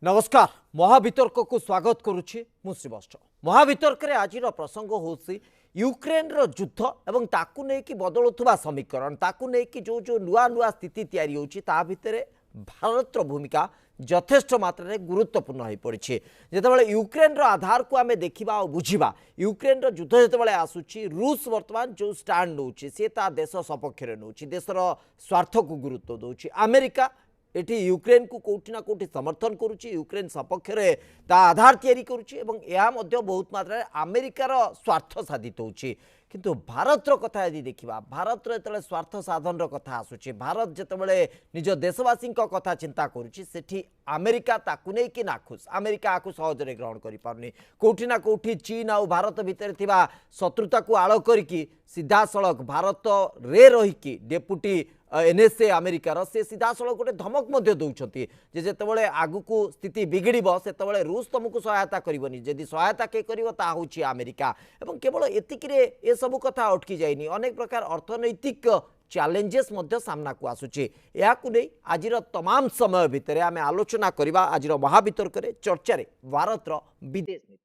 नमस्कार महावितर्क को स्वागत करुछि मु श्रीवत्स। महावितर्क रे आज प्रसंग होछि यूक्रेन रो युद्ध एवं ताकू नै कि बदलुवा समीकरण ताकू नै कि जो जो नुआ नुआ स्थिति तैयारी होछि ता भितरे भारत रो भूमिका यथेष्ट मात्रा रे गुरुत्वपूर्ण हो पड़ी। जितेबाला यूक्रेन रो आधार को आमे देखिबा और बुझिबा यूक्रेन रो युद्ध जितेबाला आसुछि रूस वर्तमान जो स्टैंड नउछि से ता देश सपक्ष रे नउछि देशर स्वार्थ को गुरुत्व दउछि। अमेरिका एटी यूक्रेन को कोठी ना कोठी समर्थन करुच्ची यूक्रेन सपक्ष रे ता आधार तैयारी करुच्ची एवं यह मध्य बहुत मात्रा रे अमेरिकार स्वार्थ साधित होउछि। किंतु भारत रो कथा यदि देखिबा भारत रो एतले स्वार्थ साधन रो कथा आसुछि भारत जेतेबेले निज देशवासी कथा चिंता करुच्ची सेठी अमेरिका ताकू नै कि नाखुश अमेरिका आकु सहज रे ग्रहण करि पारुनी कोठी ना कोठी चीन आ भारत भितर थिबा शत्रुता को आळ करिकि सीधा सड़क भारत रे रहिकि डेपुटी एनएसए अमेरिकार से सीधा सड़क गोटे धमक मध्य दौरान जेतेबेले आगुक स्थिति बिगिड़ से रूस तुमको सहायता करनी जदि सहायता किए कर अमेरिका एवं केवल एतिकिरे ए सब कथा अटकी जाइनी अनेक प्रकार अर्थनैतिक चैलेंजेस मध्य सामना को आसुची या आज तमाम समय भितर आम आलोचना करवा आज महावितर्क चर्चा भारत विदेश नीति।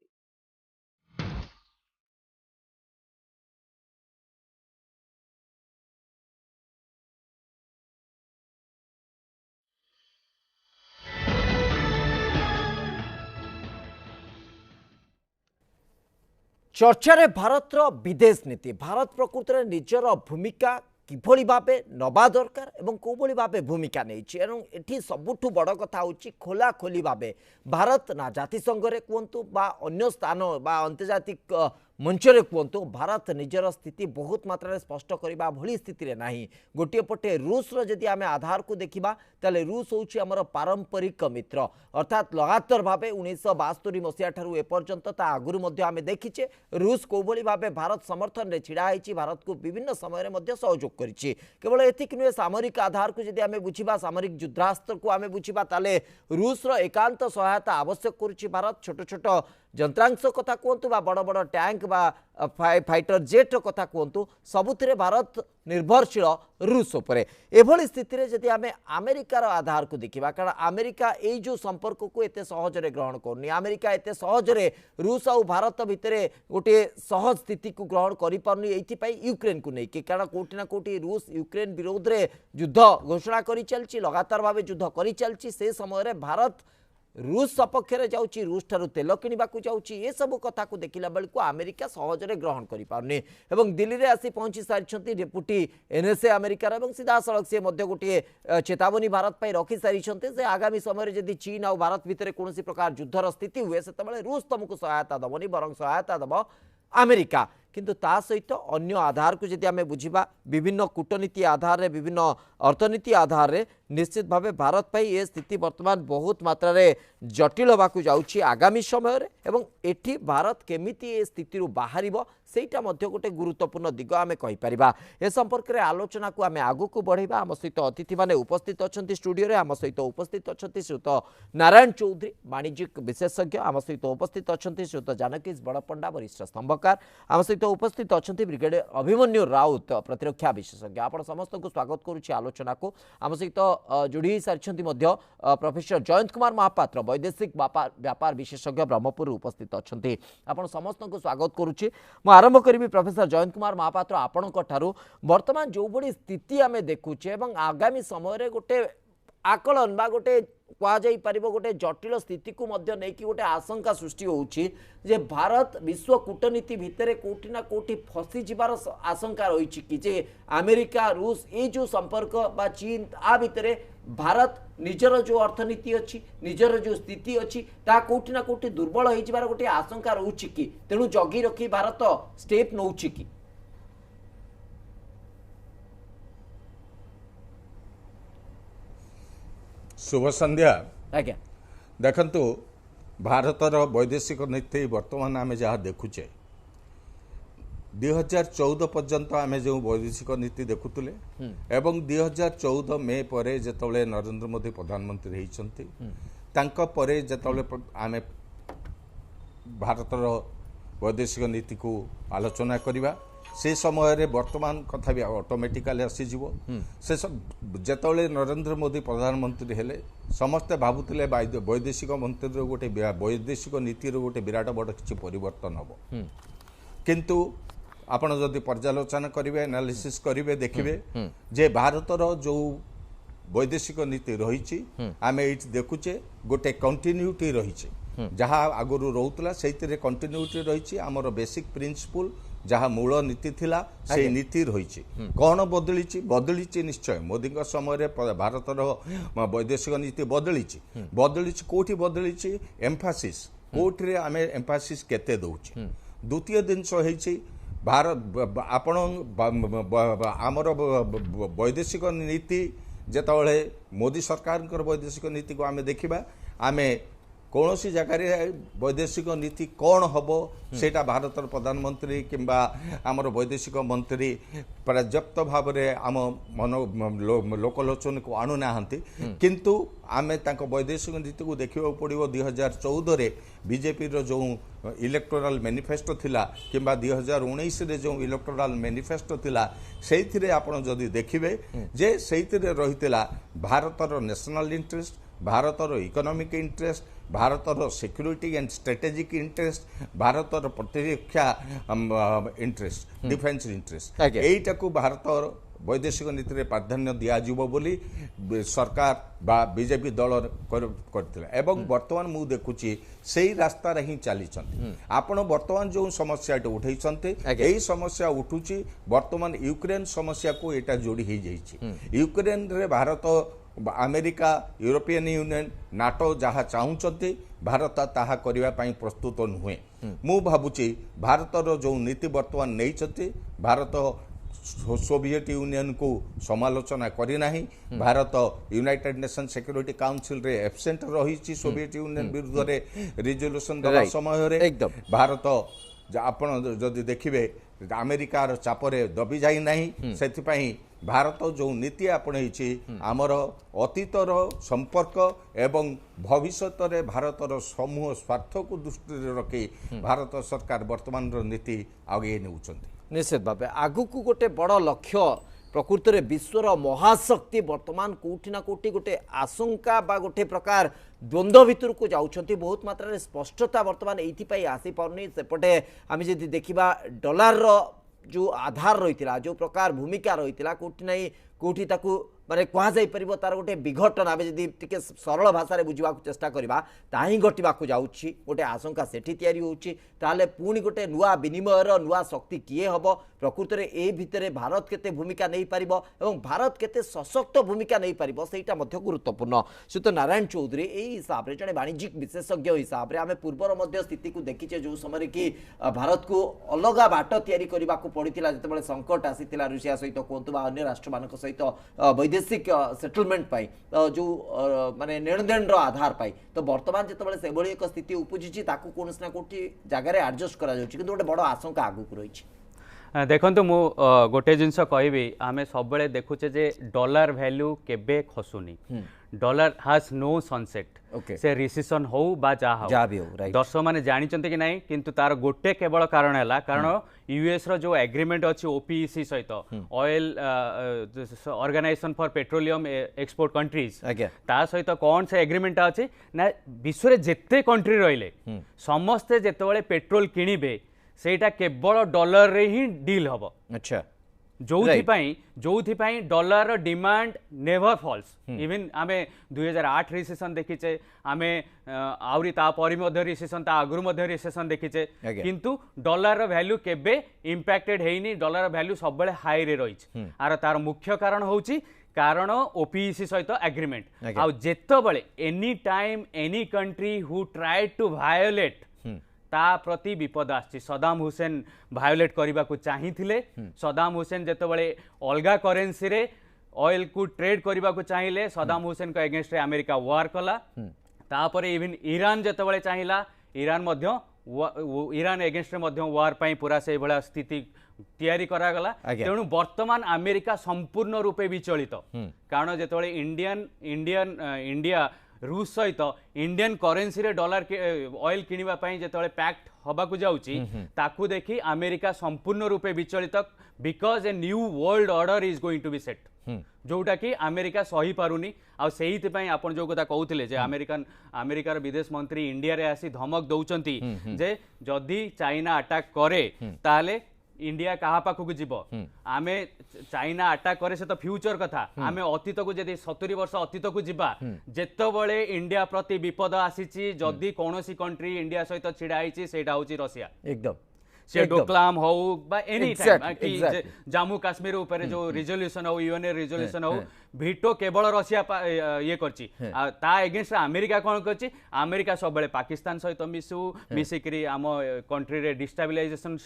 चर्चा भारत विदेश नीति भारत प्रकृत में निजर भूमिका किभली भावे नवा दरकार एवं कोभली भावे भूमिका नहीं सबुठु बड़ कथा होची खोला खोली भावे भारत ना जातिसंघ रे कहतु बा अन्य स्थान बा अंतर्जातिक मंचरे कहतु भारत निजर स्थिति बहुत मात्रा स्पष्ट करने भली स्थिति नहीं। गोटे पटे रूस जदि आम आधार को देखा तेल रूस हूँ आमर पारंपरिक मित्र अर्थात लगातार भाव 1972 मसीहा ठारू एपर्यंत ता आगुरी आम देखीचे रूस कोभली भावे भारत समर्थन रे छिड़ा होती भारत को विभिन्न समय सहयोग करिछि। केवल एतिक नुहे सामरिक आधार को जदि आम बुझा सामरिक युद्धास्त्र को आम बुझा ताले रूस एकांत सहायता आवश्यक करुछि भारत छोट छोट यंत्रांश कथा कहतु बा बड़ बड़ टैंक बा फाइटर जेट कथा कहतु सबुथिरे भारत निर्भरशील रूस उपरे एभली स्थिति रे जदि आमे अमेरिकार आधार को देखिबा कारण अमेरिका एई जो संपर्क को एते सहज रे ग्रहण करनी अमेरिका एते सहज रे रूस और भारत भितरे गोटे सहज स्थिति को ग्रहण करि पारनी एथि पई यूक्रेन को नै कि कारण कोठी ना कोठी रूस यूक्रेन विरोध रे युद्ध घोषणा करि चलछि लगातार भावे युद्ध करि चलछि से समय रे भारत रूस सपक्ष में जाऊँगी रूस ठारू तेल किणवा जाऊँगी ये सब कथा को देखला बेलू अमेरिका सहजरे ग्रहण कर पारनी एवं दिल्ली में आसी पहुंची सारी डेपुटी एनएसए अमेरिकार और सीधा सड़क से गोटे चेतावनी भारत पर रखी सारी से आगामी समय जदि चीन और भारत भितर कौन प्रकार युद्धर स्थिति हुए से रूस तुमको सहायता दबनी बर सहायता दब अमेरिका किंतु ता सहित अन्य आधार को जदि आम बुझा विभिन्न कूटनीति आधार रे विभिन्न अर्थनीति आधार रे निश्चित भावे भारत पाई ये स्थिति वर्तमान बहुत मात्रा रे जटिल होबाकू जाउछि आगामी समय रे एवं एठी भारत केमिति ए स्थिति रु बाहरिबो सेटा मध्य गोटे गुरुत्वपूर्ण दिग आम कहि परिबा। ए संपर्क रे आलोचना को आम आगु को बढ़ाइबा आम सहित अतिथि माने उपस्थित अछंती स्टूडियो रे आम सहित उपस्थित अछंती श्रीयुत नारायण चौधरी वाणिज्यिक विशेषज्ञ आम सहित उपस्थित अछंती श्रीयुत जानकीश बड़पंडा वरिष्ठ स्तंभकार आम सहित उपस्थित अछंती ब्रिगेडियर अभिमन्यु राउत प्रतिरक्षा विशेषज्ञ आपण समस्त को स्वागत करुछि आलोचना को आम सहित जोड़ी सारी प्रोफेसर जयंत कुमार महापात्र वैदेशिक व्यापार विशेषज्ञ ब्रह्मपुर उपस्थित अछंती आपण समस्त को स्वागत करुछि। मु आरंभ करी प्रोफेसर जयंत कुमार महापात्र आपणक ठारू वर्तमान जो बड़ी स्थिति आम देखुचे एवं आगामी समय गोटे आकलन बा गोटे कहुई पार गोटे जटिल स्थिति को नहीं कि गोटे आशंका सृष्टि होउछि जे भारत विश्व कूटनीति भितर कोठी ना कोठी फसी जीवार आशंका रही कि जे अमेरिका रूस ये जो संपर्क बा चीन आ भितर भारत निजर जो अर्थनीति अच्छी निजर जो स्थिति अच्छी ता कोठी ना कोठी दुर्बल हो जीवार गोटे आशंका रोची कि तेणु जगी रखी भारत स्टेप नौछि कि शुभ संध्या आज्ञा देखंतु भारतर वैदेशिक नीति वर्तमान आम जहाँ देखुचे 2014 पर्यंत आम जो वैदेशिक नीति देखुले एवं 2014 मे पर जिते नरेंद्र मोदी प्रधानमंत्री होती जिते आम भारतर वैदेशिक नीति को आलोचना करवा से समय वर्तमान कथा भी ऑटोमेटिकली आसीजिव से सब जेतले नरेंद्र मोदी प्रधानमंत्री हेले समस्ते भावुले वैदेशिक मंत्री गोटे वैदेशिक नीतिर गोटे विराट बड़ किसी परिवर्तन हम किंतु आपण जदि पर्यालोचना करेंगे एनालिसिस करेंगे देखिए जे भारतर जो वैदेशिक नीति रही आम ये देखुचे गोटे कंटिन्यूटी रही जहाँ आगुरी रोला से कंटिन्यूटी रही आमर बेसिक प्रिंसिपल जहाँ मूल नीति थिला से नीति रही कौन बदली निश्चय मोदी समय भारतर वैदेशिक नीति बदली कौटी बदली एम्फासिस कौटी आम एम्फासिस केते दौचे द्वितीय जिनस भारत आपण आमर वैदेशिक नीति जेतबले मोदी सरकार वैदेशिक नीति को आम देखा आम कौन सी जगार वैदेशिक नीति कौन हम सेटा भारत प्रधानमंत्री किंबा आमर वैदेशिक मंत्री पर्याप्त भाव में आम मन लोकलोचन को आणुना किंतु आम वैदेशिक नीति को देखा पड़ो 2014 बीजेपी जो इलेक्टोराल मैनिफेस्टो थिला किंबा 2019 रे जो इलेक्टोराल मैनिफेस्टो थिला सेइथिरे आपण जदि देखिबे जे सेइथिरे रहितला भारतर नेशनल इंटरेस्ट भारतर इकोनॉमिक इंटरेस्ट भारतर सिक्योरिटी एंड स्ट्रेटेजिक इंटरेस्ट भारतर प्रतिरक्षा इंटरेस्ट डिफेंस इंटरेस्ट एटा को भारतर वैदेशिक नीति में प्राधान्य दिज्व बोली सरकार बा बीजेपी दल करथिला एवं वर्तमान मु देखुची सेही रास्ता रे ही चली आपण वर्तमान जो समस्या उठे यही समस्या उठुची वर्तमान यूक्रेन समस्या को एटा जोड़ी ही जाइछि यूक्रेन रे Bharat America European union NATO जहाँ चाहते भारत ताहा करने प्रस्तुत नुहे मु भावुची भारतर जो नीति वर्तमान नहीं भारत सोविएट यूनियन को समालोचना करना Bharat United nation security council रे एब्सेंट रही सोविएट यूनियन विरुद्ध रे रिजोल्यूशन दबा समय भारत आपण जदि देखिए अमेरिकार चापरे दबी जाई नहीं से भारत जो नीति आपणई आमर अतीतर संपर्क एवं भविष्यत रे भारतर समूह स्वार्थ को दृष्टि रखी भारत सरकार वर्तमान नीति आगे नेउछंती निश्चित भाव आगु को गोटे बड़ लक्ष्य प्रकृत में विश्वर महाशक्ति वर्तमान कोठी ना कोठी गोटे आशंका बा गोटे प्रकार द्वंद्व भितर को जाउछंती बहुत मात्रा रे स्पष्टता वर्तमान एइथि आसी पारनी सेपटे आम जदि देखिबा डॉलर रो जो आधार रही जो प्रकार भूमिका रही कोठी नहीं कोठी ताकू माने कह जाई परिबो तार गोटे विघटन आबे जदि टिके सरल भाषा रे बुझिबा को चेष्टा करबा ताही घटिबा को जाउछि गोटे आशंका सेठी तयारी होउछि ताले पुणी गोटे नुआ विनिमयर नुआ शक्ति किए हबो प्रकृत रे ए भितरे भारत केते भूमिका नहीं पारिबो एवं भारत केते सशक्त भूमिका नहीं पारिबो सेटा मध्य गुरुत्वपूर्ण श्रीयुत नारायण चौधरी एई हिसाब रे जने वाणिज्यिक विशेषज्ञ हिसाब रे आमे पूर्वर मध्य स्थिति को देखिचे जो समय कि भारत को अलगा बाट तयारी करबा को पड़िथिला जतबेले संकट आसीथिला रूसिया सहित कोंतु बा अन्य राष्ट्र मानक सहित वैदेशिक सेटलमेंट पाई जो माने लेनदेन आधार पाई तो वर्तमान जिते से एक स्थिति उपजी ताकू कौन ना कोठी जगह एडजस्ट करा जाउछि किंतु गोटे बड़ आशंका आगु रही देखो मु गोटे जिनस कहबी आमे सब बेले देखुचे जे डॉलर वैल्यू केबे खसुनी डॉलर हैज नो सनसेट से रिसेशन हो बा जा भी हो दर्शक माने जानी चंते कि नहीं किंतु तार गोटे केवल कारण है कारण यूएस रो जो एग्रीमेंट अच्छी ओपीईसी सहित oil organisation for petroleum export countries ता सहित कौन से एग्रीमेंट अच्छी ना विश्व रे जेते कंट्री रहिले समस्ते जेतेबेले पेट्रोल किनिबे सेटा केवल डॉलर रे ही डील हबो अच्छा जो dollar demand never falls even आमे 2008 रिसेशन देखिचे आमे आउरी ता परि मध्य रिसेशन ता आगुरु मध्य रिसेशन देखिचे किंतु डॉलर रो वैल्यू केबे इंपैक्टेड हेइनी डॉलर वैल्यू सब बेले हाई रे रहिछ आर तार मुख्य कारण होउची कारण ओपीईसी सहित एग्रीमेंट आ जेतबेले any time any country who try to violate ता प्रति विपद आछि सदाम हुसैन वायोलेट करबा को चाहिथिले सदाम हुसैन जेतबेले अलगा करेंसी रे ऑयल को ट्रेड करबा को चाहिए सदाम हुसैन को अगेंस्ट रे अमेरिका वार कला तापरे इवन ईरान जेतबेले चाहिला ईरान मध्य ईरान एगेंस्ट रे मध्य वार पई पूरा से भला स्थिति तैयारी करा गला तेणु वर्तमान अमेरिका संपूर्ण रूपे विचलित कारण जेतबेले इंडिया रूस सहित इंडियन करेन्सी रे डॉलर ऑयल किनिबा पई जेतले पैक्ट हबाकू जाउची ताकू देखि अमेरिका संपूर्ण रूपे विचलित because a new world order is going to be set जोटा कि अमेरिका सही पारुनी आ सेहित पई आपण जो कथा कहउथिले जे अमेरिकार विदेश मंत्री इंडिया रे आसी धमक दउचंती जे जदी चाइना अटैक करे ताले इंडिया कहा पाखक जीव आमे चाइना अटैक करे से तो फ्यूचर कथा आमे अतीत को जदि 70 वर्ष अतीत को जीवा जेतबळे इंडिया प्रति विपद आसीची जदि कोनोसी कंट्री इंडिया सहित छिड़ा आइची सेटा होची रशिया एकदम से डोकलाम हो बा एनी टाइम कि exactly. जम्मू काश्मीर ऊपर जो रिजोल्यूशन हो यूएन रिजोल्यूशन हो भिटो केवल रशिया ये करची ता एगेंस्ट अमेरिका कोन करची अमेरिका सब बेले पाकिस्तान सहित मिसिकरी आम कंट्री रे डिस्टेबिलाइजेशन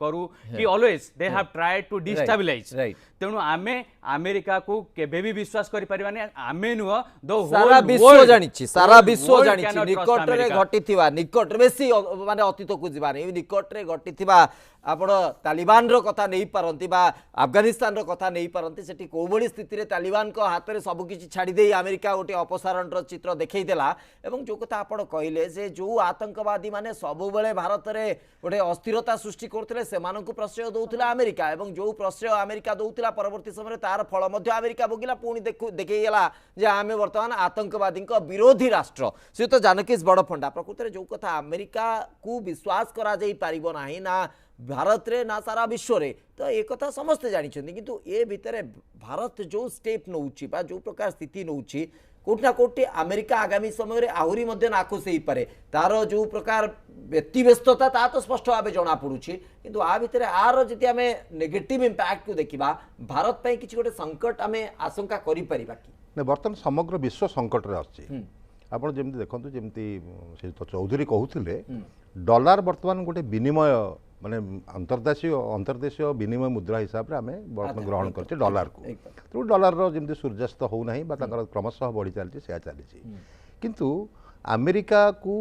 करू कि always they have tried to destabilise तेणु आमे अमेरिका को केबे भी विश्वास करि परिबानी आमे नुह द सारा विश्व जानिछि सारा विश्व जानिछि निकट रे घटिथिबा निकट बेसी माने अतीत को जीवानी निकट रे घटिथिबा आपण तालिबान रो कथा नहीं पारंती बा अफगानिस्तान रो कथा नहीं पारंती सेठी कोबोली स्थिति रे तालिबान को हाथ रे सब किछि छाडी देई अमेरिका गोटे अपसारण रो चित्र देखै देला एवं जो कथा आपण कहिले जे जो आतंकवादी माने सब बेले भारत रे गोटे अस्थिरता सृष्टि करथिले सेमान को प्रश्रय दउथिला अमेरिका एवं जो प्रश्रय अमेरिका दउथिला परवर्ती समय तार फल मध्य अमेरिका भोगिला पुणी देखै गेला जे आमे वर्तमान आतंकवादी को विरोधी राष्ट्र से तो जानकीस बड़ फंडा प्रकृति रे जो कथा अमेरिका को विश्वास करा जाई पारिबो नाही ना भारत रे ना सारा विश्व रे तो एक कथा समस्ते जानी किंतु ए भितर भारत जो स्टेप नौची बा जो प्रकार स्थिति नौची कोठी ना कोठी अमेरिका आगामी समय रे आहुरी मध्य नाखुश ही पारे तार जो प्रकार व्यक्तिव्यस्तता ता तो स्पष्ट भाव जना पड़ुछि किंतु आ भितर आर जति आमे नेगेटिव इंपैक्ट को देखिबा भारत पई किछि गोटे संकट आमे आशंका करि परिबा कि ने वर्तमान समग्र विश्व संकट रे अछि आपण जेमति देखंतु जेमति से तो चौधरी कहउथिले डॉलर वर्तमान गोटे विनिमय माने अंतर्देशीय विनिमय मुद्रा हिसाब से आम वर्तमान ग्रहण करछे डॉलर को तो डॉलर रो जेमति सूर्यास्त हो नाही बा ताकर क्रमशः बढ़ी चलछि से चलछि किंतु अमेरिका को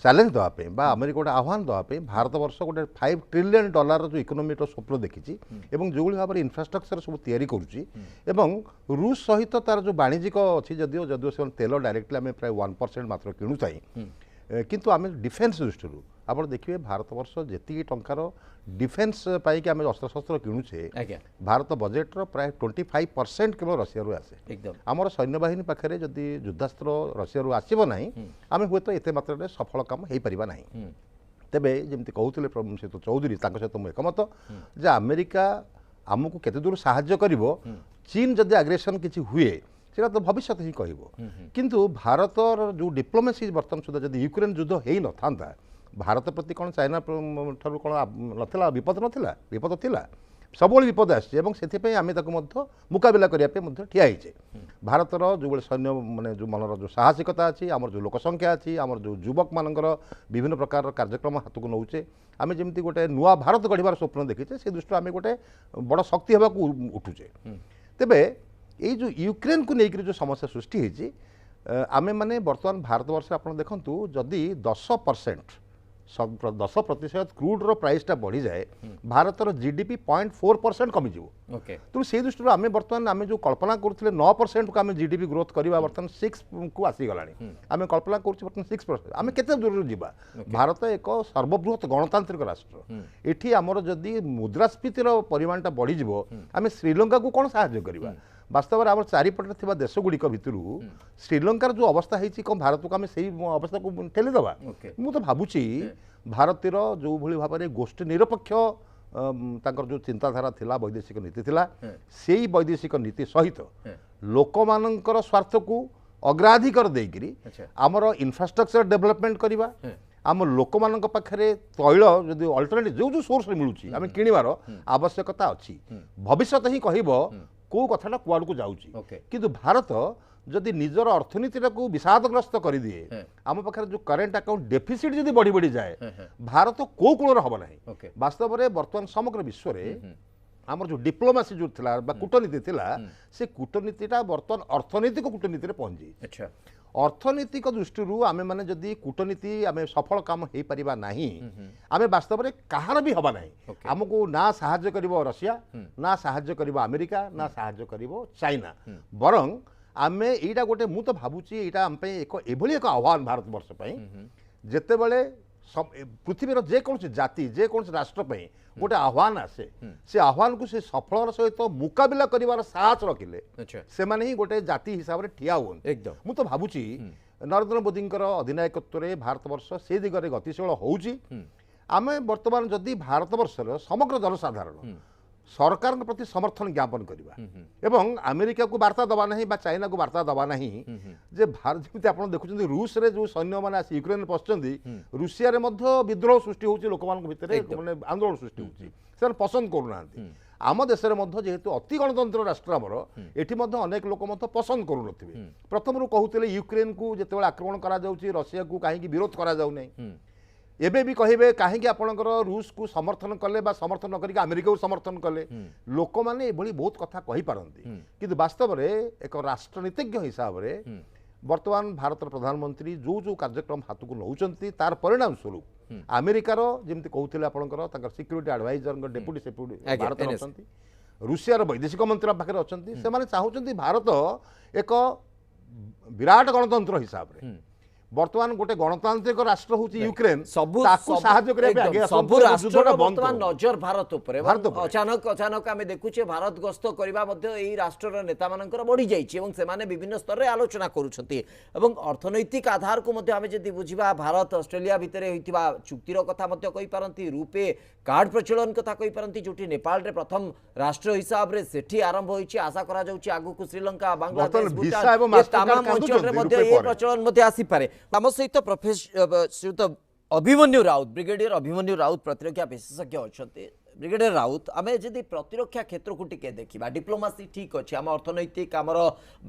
चैलेंज दवा पे बा अमेरिका गोटे आह्वान दवा पे भारत वर्ष गोटे $5 ट्रिलियन जो इकोनोमी स्वप्न देखी एवं जो भाव में इन्फ्रास्ट्रक्चर सब तैयारी करुच्ची एवं रूस सहित तार जो वाणिज्यिक अच्छी जदिव जदिव से तेल डायरेक्टली आम प्राय 1% मात्र किणुचाई किंतु आम डिफेन्स दृष्टि आप देखिए भारत वर्ष जी टंकार डिफेन्स पाई आम अस्त्रशस्त्र किणुचे भारत बजेट्र प्राय 25% केवल रशिया आसे आमर सैन्यबाहिनी पाखे जदि युद्धास्त्र रशिया आसब ना आम हूँ तो एत मात्रा सफल काम हो पार ना तेबे जमी कहते श्रीयुत चौधरी सहित मुझे एकमत जे अमेरिका आमको केते दूर साहाय्य करिवो चीन जदि आग्रेसन किसी हुए सेटा तो भविष्य ही कहब किंतु भारतर जो डिप्लोमेसी बर्तमान सुधा जदि यूक्रेन युद्ध हो न था भारत प्रति कौन चाइना ठार कौन नाला विपद नाला विपद थिला सब विपद आसे आम मुकाबिला करने ठियाचे भारतर जो सैन्य माने जो मनर जो साहसिकता अच्छी आमर जो लोकसंख्या अच्छी आमर जो युवक मानकर विभिन्न प्रकार कार्यक्रम हाथ को नौचे आम जमी गोटे नुआ भारत गढ़ार स्वप्न देखीचे से दृष्टि आम गोटे बड़ शक्ति होगा उठुचे तेबे ये जो यूक्रेन को लेकर जो समस्या सृष्टि होती आमे माने वर्तमान भारत वर्ष आप देखु जदि 10% क्रूड रो प्राइस टा बढ़ी जाए भारतर जीडीपी 0.4% कमिज तो से दृष्टि आम बर्तमान आम जो कल्पना करुले 9% को आम जीडीपी ग्रोथ करवा बर्तमान 6 को आसीगला आम कल्पना कर 6% आम केते दूर जावा भारत एक सर्वबृहत गणतांत्रिक राष्ट्र एठी आमर जदि मुद्रास्फीतिर परिमाणटा बढ़ी आम श्रीलंका को कौन साहाय्य करवा वास्तव में आम चारिपटे थी देशगुड़िक भितर श्रीलंकार जो अवस्था है कौन भारत को आम से अवस्था को ठेलीदबा मु तो भावुची भारतीय जो भली भाव में गोष्ठी निरपेक्ष जो चिंताधारा थिला वैदेशिक नीति थिला से वैदेशिक नीति सहित लोक मानकर स्वार्थ को अग्राधिकार देकरी आमर इंफ्रास्ट्रक्चर डेवलपमेंट करवा आम लोक मान पाखे तैल जदि अल्टरनेटिव जो जो सोर्स मिलूँ आम किणवार आवश्यकता अच्छी भविष्य ही कह कौ कथाटा कुआड़ को जाऊँगी किंतु भारत जदि निजर अर्थनीति को विषादग्रस्त कर दिए आम पाखे जो करेन्ट अकाउंट डेफिसिट जदि बढ़ी बढ़ी जाए भारत कौ कूल हम ना वास्तव में बर्तमान समग्र विश्व में आमर जो डिप्लोमेसी जो थिला कूटनीति थिला से कूटनीतिटा बर्तमान अर्थनैतिक कूटनीति पहुंची अर्थनैतिक दृष्टि आम मैंने जदि कूटनीति आम सफल काम हो पारिबा नहीं आम वास्तव में कहार भी हवा नहीं आमको ना साहाय्य करिवो रशिया ना साहाय्य करिवो अमेरिका ना साहाय्य करिवो चाइना बरं आमे एटा गोटे मु तो भाबुची एटा हम पे एक एभली एक आह्वान भारत वर्ष पे जेतेबेले पृथ्वीर जेकोसी जाति जेकोसी राष्ट्र पे गोटे आह्वान आसे से आह्वान को से सफलर सहित मुकाबिला करिवार साहस रखिले से माने ही गोटे जाति हिसाब रे ठिया होन एकदम मु तो भाबुची नरेंद्र मोदी अधिनायकत्व रे भारत वर्ष से दिगरे गतिशील होउची आमे वर्तमान जदि भारत वर्षर समग्र जनसाधारण सरकार प्रति समर्थन ज्ञापन करवा एवं अमेरिका को वार्ता दबा नहीं बा चाइना को वार्ता दबा नहीं जे भारत जमी आप देखुं रूस रे जो सैन्य मैंने आसी यूक्रेन पशुंट रूसिया रे मध्य विद्रोह सृष्टि होची लोक मान भितर माने आंदोलन सृष्टि होची से पसंद करूना आम देश में जेहेतु अति गणतंत्र राष्ट्र आमर एठी मध्य अनेक लोक पसंद करू नथिबे प्रथम कहते यूक्रेन को जिते आक्रमण करा जाउची रशिया को कहीं विरोध करा जाउ नहीं एबे भी कहे कहीं आपणकर रूस को समर्थन कले बा समर्थन न करिक अमेरिका को समर्थन कले लोक माने एभली बहुत कथा कहि पारंती किंतु वास्तव रे एक राष्ट्रनीतिज्ञ हिसाब रे वर्तमान भारत प्रधानमंत्री जो जो कार्यक्रम हाथ को नौचंती तार परिणाम स्वरूप अमेरिकार जेमती कहउथिले आपणकर ताकर security adviser deputy secretary Bharat अछंती रूसिया रो वैदेशिक मंत्री पाखरे अछंती से माने चाहुचंती भारत एक विराट गणतंत्र हिसाब रे वर्तमान गोटे गणतांत्रिक राष्ट्र होची यूक्रेन नजर भारत उपरे अचानक आम देखुचे भारत गस्त करबा मध्य एही राष्ट्रर नेता मानकर बढ़ी जाइछि एवं सेमाने विभिन्न स्तर रे आलोचना करूछंती एवं अर्थनैतिक आधार को मध्य आमे जदि बुझिबा भारत ऑस्ट्रेलिया भितरे होइतिबा चुक्तिर कथा मध्य कहि पारंती रूपे कार्ड प्रचलन कथा कहि पारंती जोटी नेपाल रे प्रथम राष्ट्र हिसाब रे सेठी आरंभ होइछि आशा करा जाउछि आगु को श्रीलंका बांग्लादेश भूटान तमाम अंचल रे मध्य ए प्रचलन मध्य आसी पारे आम सहित श्रीयुत अभिमन्यु राउत ब्रिगेडियर अभिमन्यु राउत प्रतिरक्षा विशेषज्ञ अच्छा ब्रिगेडियर राउत आम जदि प्रतिरक्षा क्षेत्र को टिके देखा डिप्लोमासी ठीक अच्छे आम अर्थनैतिक आमर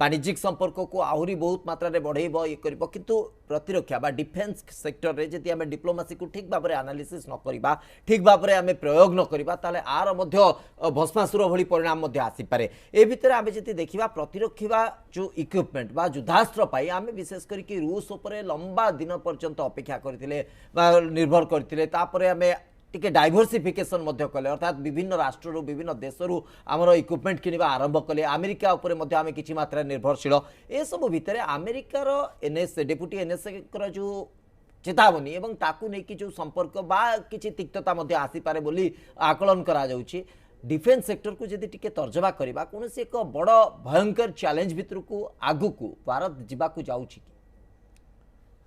वाणिज्यिक संपर्क को आहरी बहुत मात्रा रे बढ़ेब ये कर किंतु प्रतिरक्षा बा डिफेन्स सेक्टर रे जदि आम डिप्लोमासी को ठीक भाव में एनालिसिस न करबा ठीक भाव में आम प्रयोग न करबा ताले आर मध्य भस्मासुर भली परिणाम मध्य आसी पारे ए भितर आम जदि देखिबा प्रतिरक्षा जो इक्विपमेंट बा युद्धास्त्र पाई आम विशेष करके रूस उपरे लंबा दिन पर्यंत अपेक्षा करथिले बा निर्भर करथिले तापरे आम टिके डाइवर्सिफिकेशन मध्य कले अर्थात विभिन्न राष्ट्र विभिन्न देश आमर इक्विपमेंट किनिबा आरंभ कले अमेरिका उपरे मध्य आमे किछि मात्रा निर्भरशील ए सब भितर अमेरिकार एनएसए डेप्यूटी एनएसए कर जो चेतावनी एवं ताकू नेकी जो संपर्क बा किछि तिक्तता मध्य आसी पारे बोली आकलन करा जाउछि डिफेन्स सेक्टर को जदि टिके तर्जमा करबा कोनोसी एक बड़ भयंकर चैलेंज भितर को आगु को भारत जिबा को जाउछि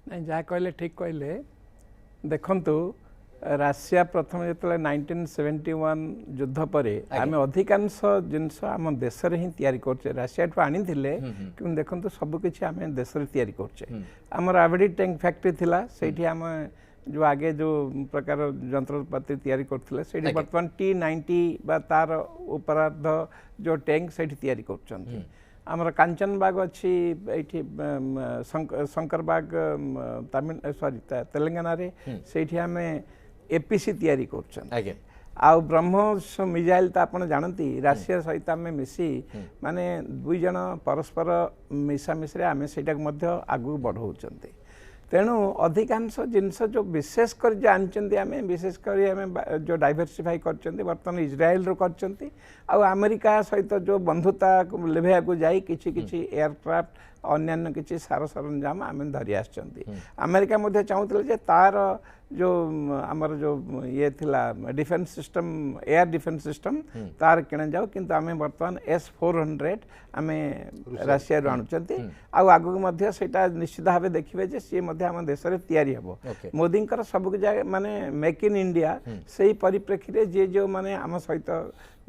नहीं जा कहले ठीक कहले देखंतु राशिया प्रथम जो 1971 युद्ध पर आम अधिकांश जिनस आम देश ही तैयारी करछे राशिया ठू आनी थिले कि देखंतु सब किछि आम देश रे तैयारी करछे हमर आवेडी टैंक फैक्ट्री थिला सेठी आम जो आगे जो प्रकार यंत्रपाति तैयारी करथिले सेठी वर्तमान T90 बा तार उपरार्ध जो टैंक सेठी तैयारी करछन्ती आमर कांचन बाग अच्छी ये शंकर बाग तमिल सॉरी तेलंगाना रे सेठी आम एपीसी तैयारी कर ब्रह्मोस मिसाइल तो आप जानती राशिया सहित आम मिसी माने दुई जन परस्पर मिसामिशी आम से आगू बढ़ाऊँ तेणु अधिकांश जिनस जो विशेष कर जानते आम विशेषकर जो डाइवर्सिफाई कर बर्तमान इज्राएल रो कर अमेरिका सहित जो बंधुता लेभेया को जाई किछि किछि एयरक्राफ्ट अन्यान्य किछि सार सरंजाम आम धरी आमेरिका मध्य चाहूले जे तार जो आमर जो ये थिला defence system air defence system तार किण जाऊ किंतु आम बर्तमान S-400 आम राशिया आणुचंती आगु मध्य सेटा निश्चित भाव देखिए जे सी मध्य आम देश में तैयारी हम मोदी सब माने मेक इन इंडिया से परिप्रेक्षी में जे जो माने आम सहित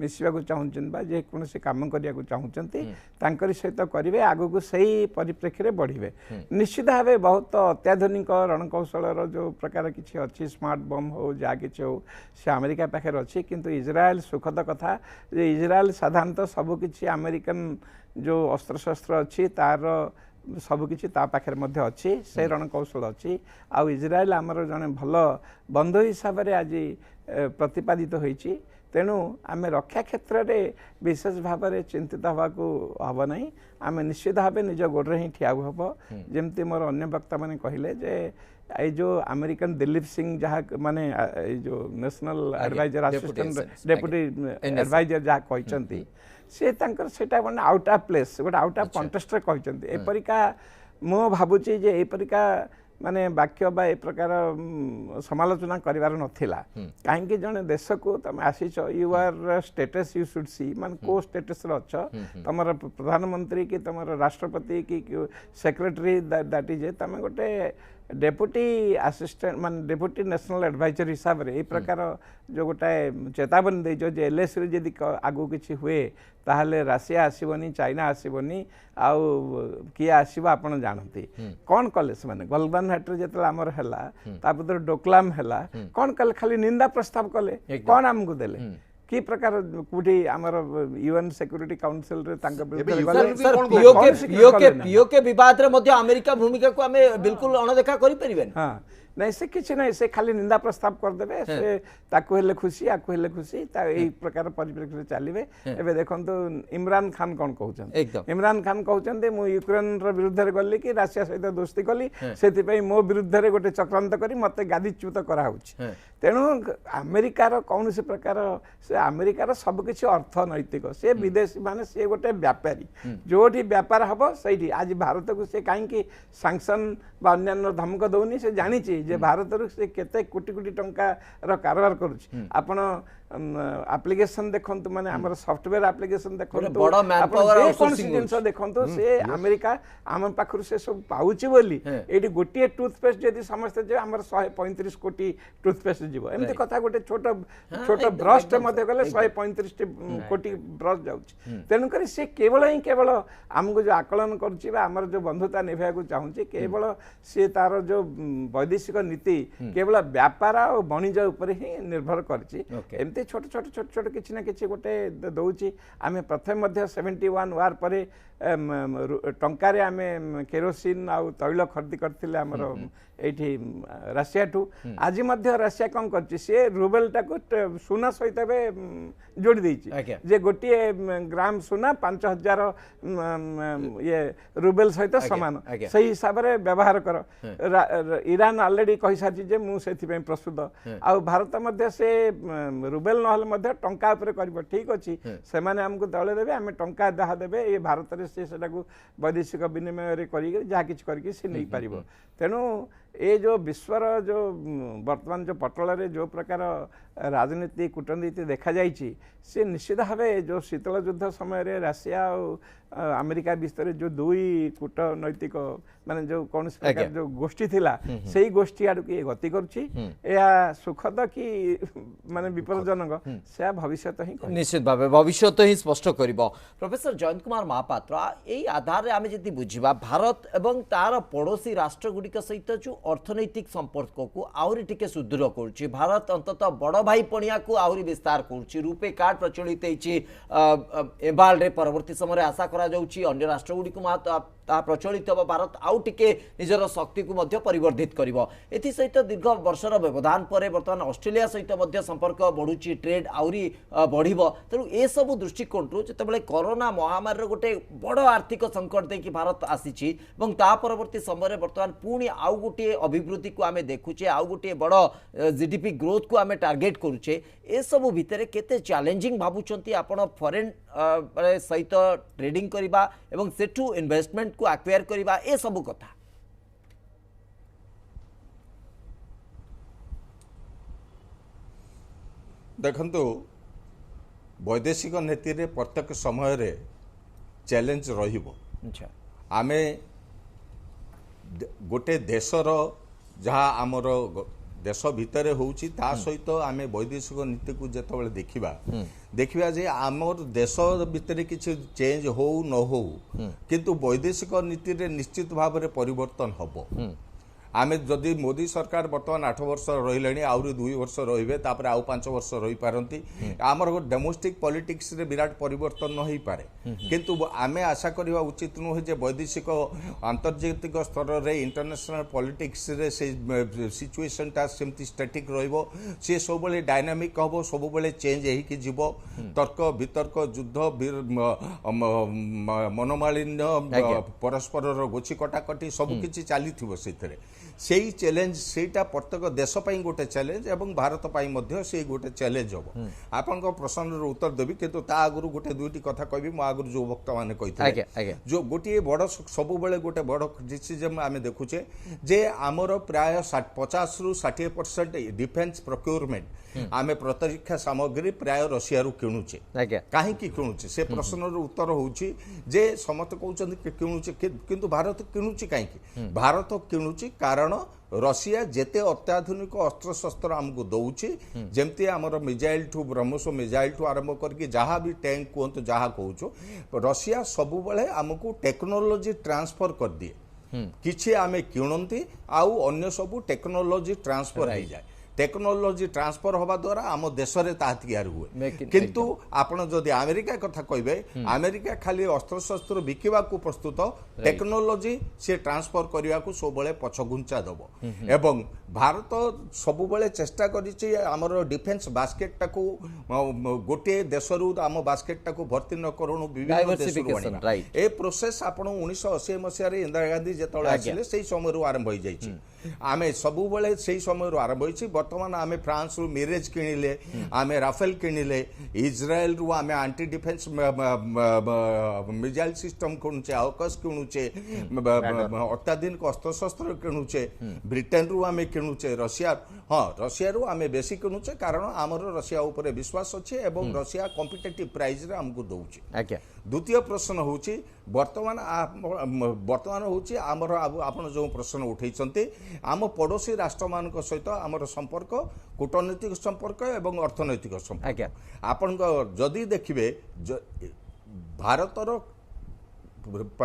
मिसवा चाहूँ जेकोसी कम करने चाहूँगी सहित करेंगे आग को सही परिप्रेक्षी में बढ़े निश्चित भाव बहुत अत्याधुनिक रणकौशल जो प्रकार किसी अच्छी स्मार्ट बम हो जहाँ कि हो से अमेरिका पाखे अच्छी किंतु इज्राएल सुखद कथा इज्राएल साधारणतः सबकि अमेरिकन जो अस्त्रशस्त्र अच्छी तार सबकि पाखे अच्छी से रणकौशल अच्छी आउ इज्राएल आमर जड़े भल बंधु हिसाब से आज प्रतिपादित होती तेणु आम रक्षा क्षेत्र में विशेष भाव में चिंतित हवा हम ना आम निश्चित भाव निज गोड़े ही ठिया हम जमती मोर अन्य वक्ता मैंने कहले जे ये जो अमेरिकन दिलीप सिंह जहाँ माने जो national adviser assistant deputy adviser जहाँ कहते से तांकर सेटा माने आउट ऑफ प्लेस गोटे आउट ऑफ कॉन्टेस्ट रे कहचंती एपरिका मो भाबुची जे एपरिका माने वाक्य बा ए प्रकार समालोचना करिवार नथिला काहेकि जने देश को तमे आसीछ you are status you should see मान को स्टेटस रे अछ तमर प्रधानमंत्री कि तमर राष्ट्रपति कि सेक्रेटरी दैट इज तमे गोटे डेपुटी असिस्टेंट मान डेपुटी नेशनल एडवाइजर हिसाब रे ए प्रकार जो गोटे चेतावनी देजो जे एलएस रे जदि आगु किछि हुए ताहले राशिया आसीबनी चाइना आसीबनी आउ किए आसीबो आपण जानती कौन कले से माने गलबान हाटर जेतला हमर हला तापर डोकलाम हला कौन कले खाली निंदा प्रस्ताव कले कौन हमकु देले कि प्रकार कुटी हमर यूएन सिक्योरिटी काउंसिल रे तांका पीओके विवाद रे मध्ये अमेरिका भूमिका को हमें बिल्कुल अणदेखा करि परिबेन हां नहीं से किसी नहीं से खाली निंदा प्रस्ताव करदेवे से ताकू हेले खुशी आकू हेले खुशी ता एई प्रकार परिप्रेक्षी चलिबे एबे देखंतु इमरान खान कोन कहउछन इमरान खान कहउछन मु यूक्रेन रो विरुद्ध रे गल्ली कि रशिया सहित दोस्ती कली सेति पई मो विरुद्ध रे गोटे चक्रांत करी मते गादीच्युत करा होछ तेणु अमेरिका रो कौन से प्रकार से अमेरिका रो सब किछि अर्थनैतिक से विदेशी माने से गोटे व्यापारी जोठी व्यापार हबो सहीठी आज भारत को से काहे कि सैंक्शन बा अन्य धमक दउनी से जानि जे भारत रु से केते कोटी कोटी टंका रो कारोबार करूछ आपण एप्लीकेशन देखंतु माने हमर सॉफ्टवेयर एप्लीकेशन देखंतु बड़ा मैन पावर आउटसोर्सिंग देखंतु से अमेरिका हम पाखरु से सब पाउची बोली एडी गोटिए टूथपेस्ट जदी समस्त जे हमर 135 कोटी टूथपेस्ट जीवो एमते कथा गोटे छोट छोट ब्रश ते मध्ये गले 135 कोटी ब्रश जाउछ तेनु करी से केवल ही केवल हमको जो आकलन करछि बा हमर जो बंधुता निभाया को चाहूछि केवल से तार जो वैदेशिक नीति केवल व्यापार और वाणिज्य ऊपर ही निर्भर करछि एमते छोट छोट छोट छोट किछि ना किछि गोटे दउछि आमे प्रथम मध्ये 71 वार परे टंकारे आमे केरोसिन आ तैल खरीद करथिले हमर एठी रशिया टू आज मध्य रशिया कौन करछि से रूबल टाको सोना सहित जोड़ी देछि जे गोटिए ग्राम सोना 5000 ये रूबल सहित समान सही हिसाब रे व्यवहार कर ईरान ऑलरेडी कहि साछि जे मु सेथि पे प्रस्तुत आ भारत मध्य से रूबल नहल मध्य टंका ऊपर करबो ठीक अछि से माने हमको दले देबे हमें टंका दहा देबे ये भारत रे से सेटाको वैदेशिक विनिमय रे करी जा किछ करके से नहीं पारिबो तेनु ए जो विश्वर जो वर्तमान जो पटल रे जो प्रकार राजनीति कूटनीति देखा जाइछि से निश्चित भावे जो शीतल युद्ध समय रे रशिया और अमेरिका विस्तार जो दुई कूटनैतिक माने जो कौन प्रकार जो गोष्ठी थिला सेही गोष्ठी आडु की गति करछि या सुखद कि माने विपदजनक से भविष्य ही निश्चित भावे भविष्य ही स्पष्ट करिवो प्रोफेसर जयंत कुमार महापात्र एई आधार रे आमे जति बुझिबा भारत एवं तार पड़ोसी राष्ट्र गुडिक सहित जो अर्थनैतिक संपर्क को आउरी टिके सुदृढ़ करुछि भारत अंततः बड़ भाई पणिया को आउरी विस्तार करुछि रुपे कार्ड प्रचलित होइछि एबाल रे परवर्ती समय आशा करा जाउछि अन्य राष्ट्र गुडी को ता प्रचलित हो भारत आउ टिके निजर शक्ति को मध्य परिवर्धित करिवो एथि सहित दीर्घ वर्षर व्यवधान पर वर्तमान ऑस्ट्रेलिया सहित मध्य संपर्क बढ़ुछि ट्रेड आउरी बढ़िबो तेणु ए सब दृष्टिकोण रु जतबेले कोरोना महामारी रो गोटे बड़ आर्थिक संकट देखि भारत आसीछि एवं ता परवर्ती समय वर्तमान पुणी आउ गोटे अभिवृद्धि को आमे देखुचे आउ गोटे बड़ जीडीपी ग्रोथ को आमे टार्गेट करूचे ए सब भितरे केते चैलेंजिंग भाबुचंती आपण फॉरेन सहित ट्रेडिंग करिबा एवं सेठू इन्वेस्टमेंट को एक्वायर करिबा ए सब कथा देखंतु वैदेशिक नीति रे प्रत्येक समय रे चैलेंज रहिबो अच्छा आमे गोटे देशर जहाँ आमर देश भितर होउची ता सहित आमे वैदेशिक नीति को जेतबेले देखिबा जे आमर देश भितर किछि चेंज हो न हो किंतु वैदेशिक नीति रे निश्चित भाव रे परिवर्तन हबो आमे जदि मोदी सरकार वर्तमान 8 वर्ष रहिलेनी आउरी 2 वर्ष रहिबे तापर आउ 5 वर्ष रहि पारंती आमर डोमेस्टिक पॉलिटिक्स रे विराट परिवर्तन न होई पारे किंतु आमे आशा करबा उचित न हो जे वैदेशिक अंतर्जातिक स्तर रे इंटरनेशनल पॉलिटिक्स रे से सिचुएशन ता सेमती स्टैटिक रहइबो से सब बेले डायनामिक हबो सब बेले चेंज हेई कि जीवो तर्क वितर्क युद्ध मनोमालिन्य परस्पर रो गोची कटाकटी सब किछि चालिथिबो सेतरे सेई चैलेंज सेटा प्रत्येक देश पई गोटे चैलेंज एवं भारत पई मध्य से गोटे चैलेंज हो आपन को प्रश्न रो उत्तर देबी किंतु ता आगुरु गोटे दुईटी कथा कहबी मो आगुरु जो वक्ता माने कहितले जो गोटे बड़ सब बेले गोटे बड़ क्रिटिसिज्म आमे देखुचे जे हमर प्राय 50 रु 60% डिफेंस प्रोक्योरमेंट आमे प्रतिरक्षा सामग्री प्राय रशिया रु किणुचे काहे की किणुचे से प्रश्न रो उत्तर होउची जे समस्त कहउचंदी कि किणुचे किंतु भारत किणुची काहे की भारत किणुची कारण रशिया जेते अत्याधुनिक अस्त्र शस्त्र आमको दौची जेमती आमर मिजाइल ठू ब्रह्मोस मिजाइल ठू आरंभ करके जहाँ भी टैंक कहतु जहाँ कहूँ रशिया सबु बेले आमको टेक्नोलोजी ट्रांसफर कर दिए किछि आमे किणती आउ अन्य सबु टेक्नोलोजी ट्रांसफर हो जाए टेक्नोलोजी ट्रांसफर होबा द्वारा आम देश में ता तैयार हुए किंतु आपण जदि अमेरिका कथा कहबे अमेरिका खाली अस्त्र शस्त्र बिकिबा को प्रस्तुत टेक्नोलोजी से ट्रांसफर करने को सब बेले पछघुंचा दबो एवं भारत सब बेले चेष्टा करिछि हमर डिफेंस बास्केट टाको गोटे देशरु आम बास्केट टाको भर्ती न करूनु विभिन्न देशरु ए प्रोसेस आपण 1980 मसिया रे इंदिरा गांधी जेतळे आसिले सेही समय आरंभ हो जाइछि आमे सबु बेले सेही समय आरंभ होइछि वर्तमान आमे फ्रांस रु मिरेज किनिले आमे राफेल किनिले इजराइल रु आमे एंटी डिफेंस मिसाइल सिस्टम किनुचे आकाश किनुचे अत्याधुनिक अस्त्र शस्त्र किनुचे ब्रिटेन रु आमे किनुचे रशिया हाँ रशिया रु आमे बेसी किनुचे कारण आमर रशिया ऊपर विश्वास अछि एवं रशिया कॉम्पिटिटिव प्राइस रे हमको दउछि द्वितीय प्रश्न होछि वर्तमान होछि आमर आपण जो प्रश्न उठैछन्ते आम पड़ोसी राष्ट्र मान सहित आमर संपर्क कूटनैतिक संपर्क एवं अर्थनैतिक संपर्क आपण जदि देखिबे भारतर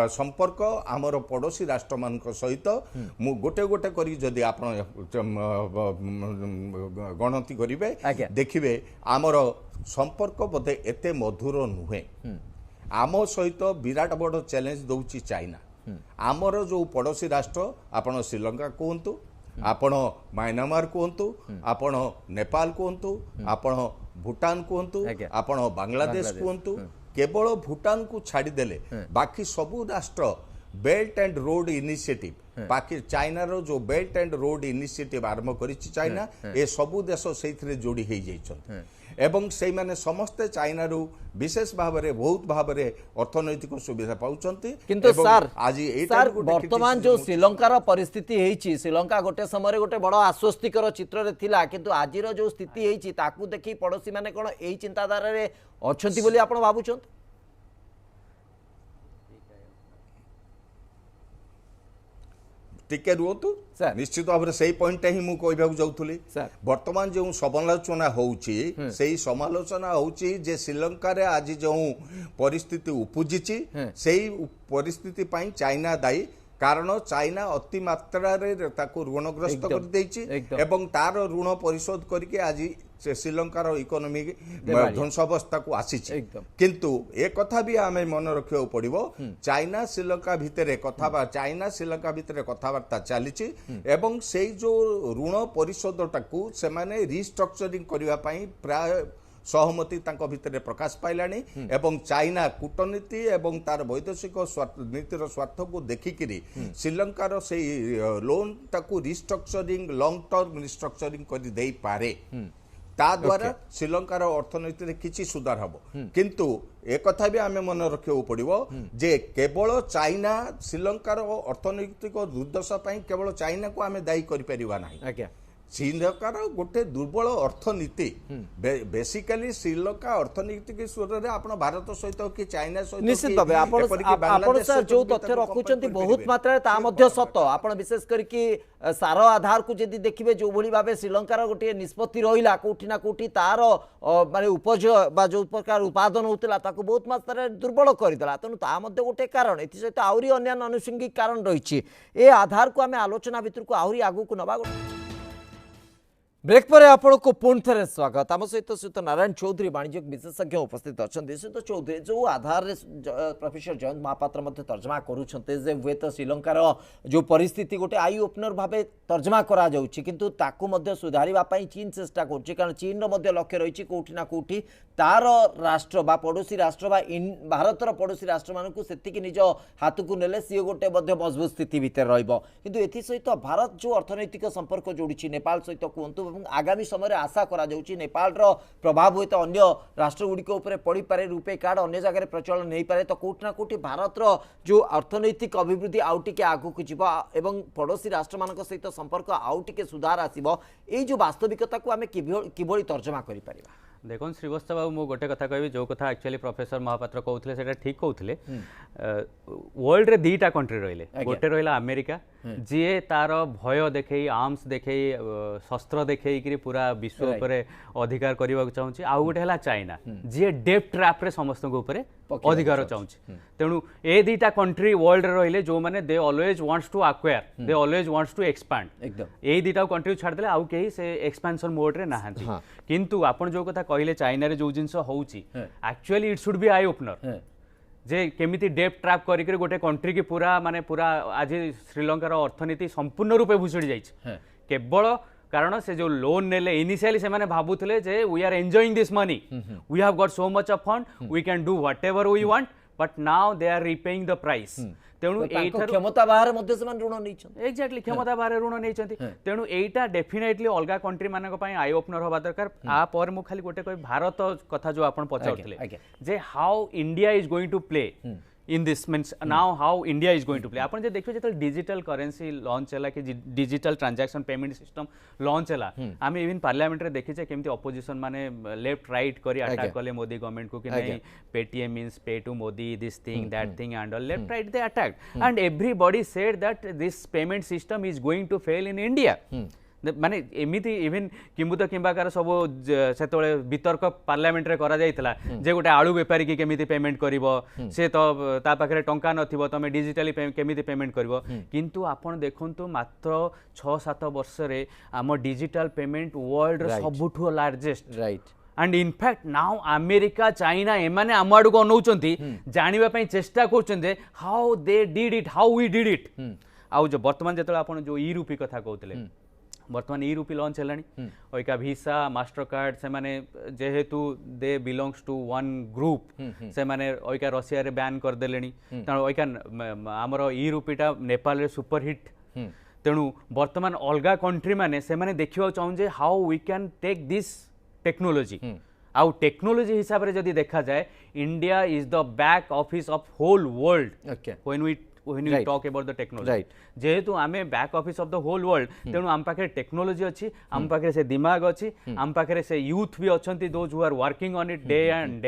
संपर्क आमर पड़ोसी राष्ट्र मान सहित मु गोटे गोटे करी जदि आपण गणति करिवे देखिबे आमर संपर्क बोधे एते मधुर नुहे आम सहित विराट बड़ चैलेंज दउची चाइना आमर जो पड़ोसी राष्ट्र आपण श्रीलंका कहतु आपण म्यांमार कहतु आपण नेपाल कहतु आपण भूटान कहतु आपण बांग्लादेश कहतु केवल भूटान को छाड़देले बाकी सबू राष्ट्र बेल्ट एंड रोड इनिशिएटिव बाकी चाइना रो जो बेल्ट एंड रोड इनिशिएटिव आरंभ करिछि चाइना ए सबू देश सेइथरे जोड़ी हेइ जाइछन एवं से माने समस्ते चाइना रु विशेष भाव में बहुत भाव में अर्थनैतिक सुविधा पाउछंती किंतु सर आज सर वर्तमान जो श्रीलंकार परिस्थिति हेइछि श्रीलंका गोटे समय गोटे बड़ आश्वस्तिकर चित्र रे थिला किंतु आजिर जो स्थिति हेइछि ताकू देखि पड़ोसी माने कोन एही चिंताधारा रे अछंती बोली आपण भाबुछंत टिके रुहतु निश्चित भाव में से पॉइंट ही मुझे कहवाक जाऊली वर्तमान जो समालोचना होउची सेही समालोचना होउची जे श्रीलंका रे आज जो परिस्थिति उपजी से परिस्थिति पाई चाइना दायी कारण चाइना अति मात्रा रे ताको ऋणग्रस्त कर देछि एवं तार ऋण परिशोध करके आज श्रीलंकार इकोनॉमी ध्वंसावस्था को आसी किंतु ए कथा भी आमे मन रखियो पड़िबो चाइना श्रीलंका भितरे कथा चाइना श्रीलंका भितरे कथाबार्ता चलीछि एवं सेई जो ऋण परिशोधटाकू से माने रिस्ट्रक्चरिंग करबा पई प्राय सहमति तांको भितरे प्रकाश पाइलानी एवं चाइना कूटनीति एवं तार वैदेशिक नीतिर स्वार्थ को देखिकी श्रीलंकार से लोन ताकू रिस्ट्रक्चरिंग लॉन्ग टर्म रिस्ट्रक्चरिंग कर दे पारे ता द्वारा श्रीलंकार अर्थनीति रे किछि सुधार हबो किंतु एक कथा भी आमे मन रखियो पड़िबो जे केवल चाइना श्रीलंकार अर्थनैतिक दुर्दशा पई केवल चाइना को आमे दायी करि परिबा नाही श्रीलंकार गोटे दुर्बल अर्थनीति बेसिकली श्रीलंका अर्थनीतिक स्तर रे आपण भारत सहित कि चाइना सहित निश्चित भाबे आपण सर जो तथ्य रखुचंती बहुत मात्रा रे ता मध्ये सत आपण विशेष करके सार आधार को जदी देखिबे जो भली भाबे श्रीलंकार गोटे निष्पत्ति रहिला कोठी ना कोठी तार माने उपज बा जो प्रकार उत्पादन होतला ताको बहुत मात्रा रे दुर्बल करदेला तनु ता मध्ये गोटे कारण एथि सहित आउरी अन्य अनुषंगिक कारण रहिछि ए आधार को हमें आलोचना भितर को आउरी आगु को नबा ब्रेक पर आपको पुणी थे स्वागत आम सहित श्रीयुत नारायण चौधरी वाणिज्य विशेषज्ञ उपस्थित अच्छा श्रीयुत चौधरी जो आधार प्रोफेसर जयंत महापात्र तर्जमा करुँचे हे तो श्रीलंकार जो परिस्थिति गोटे आई ओपनर भाव तर्जमा करा सुधार चीन चेष्टा कर चीन लक्ष्य रही कौटि ना कौटि तार राष्ट्र बा पड़ोसी राष्ट्र बा भारतर पड़ोसी राष्ट्र मानक से निज हाथ को नेले सी गोटे मजबूत स्थिति भितर रहित भारत जो अर्थनैतिक संपर्क जोड़ी नेपाल सहित कहतु आगामी समय आशा करा नेपाल प्रभाव हुए अन्य राष्ट्रगुड़िक पड़ पारे रुपे कार्ड अन्य जगह प्रचलन हो पारे तो कौटि ना कौटि भारत जो अर्थनैतिक अभिवृद्धि आउ टिके आगक एवं पड़ोसी राष्ट्र मान सहित संपर्क आउ टिके सुधार आसो ये जो वास्तविकता को आम किभली तर्जमा करि परिबा। देखो श्रीवत्स बाबू मु गोटे कथा कहबी जो कथा एक्चुअली प्रोफेसर महापात्र कहते सेटा ठीक कहते वर्ल्ड रे दीटा कंट्री रहिले गोटे रहिला अमेरिका जी तार भय देखे आर्म्स देखे शस्त्र देखे पूरा विश्व उपरे अधिकार करने चाहूँ आउ गोटे है चाइना जी डेप्थ ट्रैप रे समस्त अधिकार चाहूँ तेणु ए दीटा कंट्री वर्ल्ड रहिले जो माने they always wants to acquire they always wants to expand ए दीटा कंट्री छाड़देले आउ कहीं से एक्सपेंशन मोड रे नाहांती किंतु आपण जो कथा कहले चाइना रे जो जिंस होउची actually it should be eye opener जे केमिति डेप्थ ट्रैप करिक गोटे कंट्री की पूरा माने पूरा आज श्रीलंकार अर्थनीति संपूर्ण रूपे भुसुड़ी जाइए केवल कारण से जो लोन नेले इनिशियली से माने भाबुतले जे we are enjoying this money we have got so much of fund we can do whatever we want but now they are repaying the price तेणु क्षमता बाहर ऋण नहीं एक्जाक्टली क्षमता बाहर ऋण नहीं तेणु एटा डेफिनेटली अलग कंट्री मानक आई ओपनर हवा दरकार आ पर मु खाली गोटे कहि भारत कथा जो आपण पचाउतले जे how India is going to play in this means now how India is going to play आपण जे देखियो जेतल डिजिटल करेंसी लॉन्च हैला कि digital transaction payment system launch हैला आमे इवन पार्लियामेंट रे देखि जे केमती ऑपोजिशन माने लेफ्ट राइट करी अटैक करले मोदी गवर्नमेंट को कि नहीं Paytm means pay to Modi this thing that thing and all left right they attacked and everybody said that this payment system is going to fail in India माने एमिति even किंबुत किंबाकार सब सेतोले वितर्क parliament रे करा जाइतला जे गोटे आलू व्यापारी की केमिति पेमेंट करिवो से तो ता पाखरे टंका नथिवो तमे डिजिटली केमिति पेमेंट करिवो किंतु आपण देखंतु मात्र 6-7 वर्ष रे आम डिजिटल पेमेंट वर्ल्ड रे सबुठु largest right and in fact now America China एमाने आम आड़ को अनौचंती जानिबा पई चेष्टा करछन how they did it how we did it आउ जो वर्तमान जेतला आपण जो ई रूपी कथा कहउतले बर्तमान ई रूपी लॉन्च है ओइका वीसा मास्टर कार्ड से माने जेहेतु they belongs to one group से माने ओइका रशिया रे बैन कर देलेनी तण ओइका हमरो ई रूपीटा नेपाल रे सुपर हिट तेणु वर्तमान अलगा कंट्री माने से माने देखिबा चाहूं जे how we can take this technology आउ टेक्नोलॉजी हिसाब रे जदी देखा जाए India is the back office of whole world when we talk about the technology जेहेतु आमे back office of the whole world तेणु आम पाखे टेक्नोलॉजी अच्छी आम पाखे से दिमाग अच्छी आम पाखे से यूथ भी अच्छा those who are working on it day and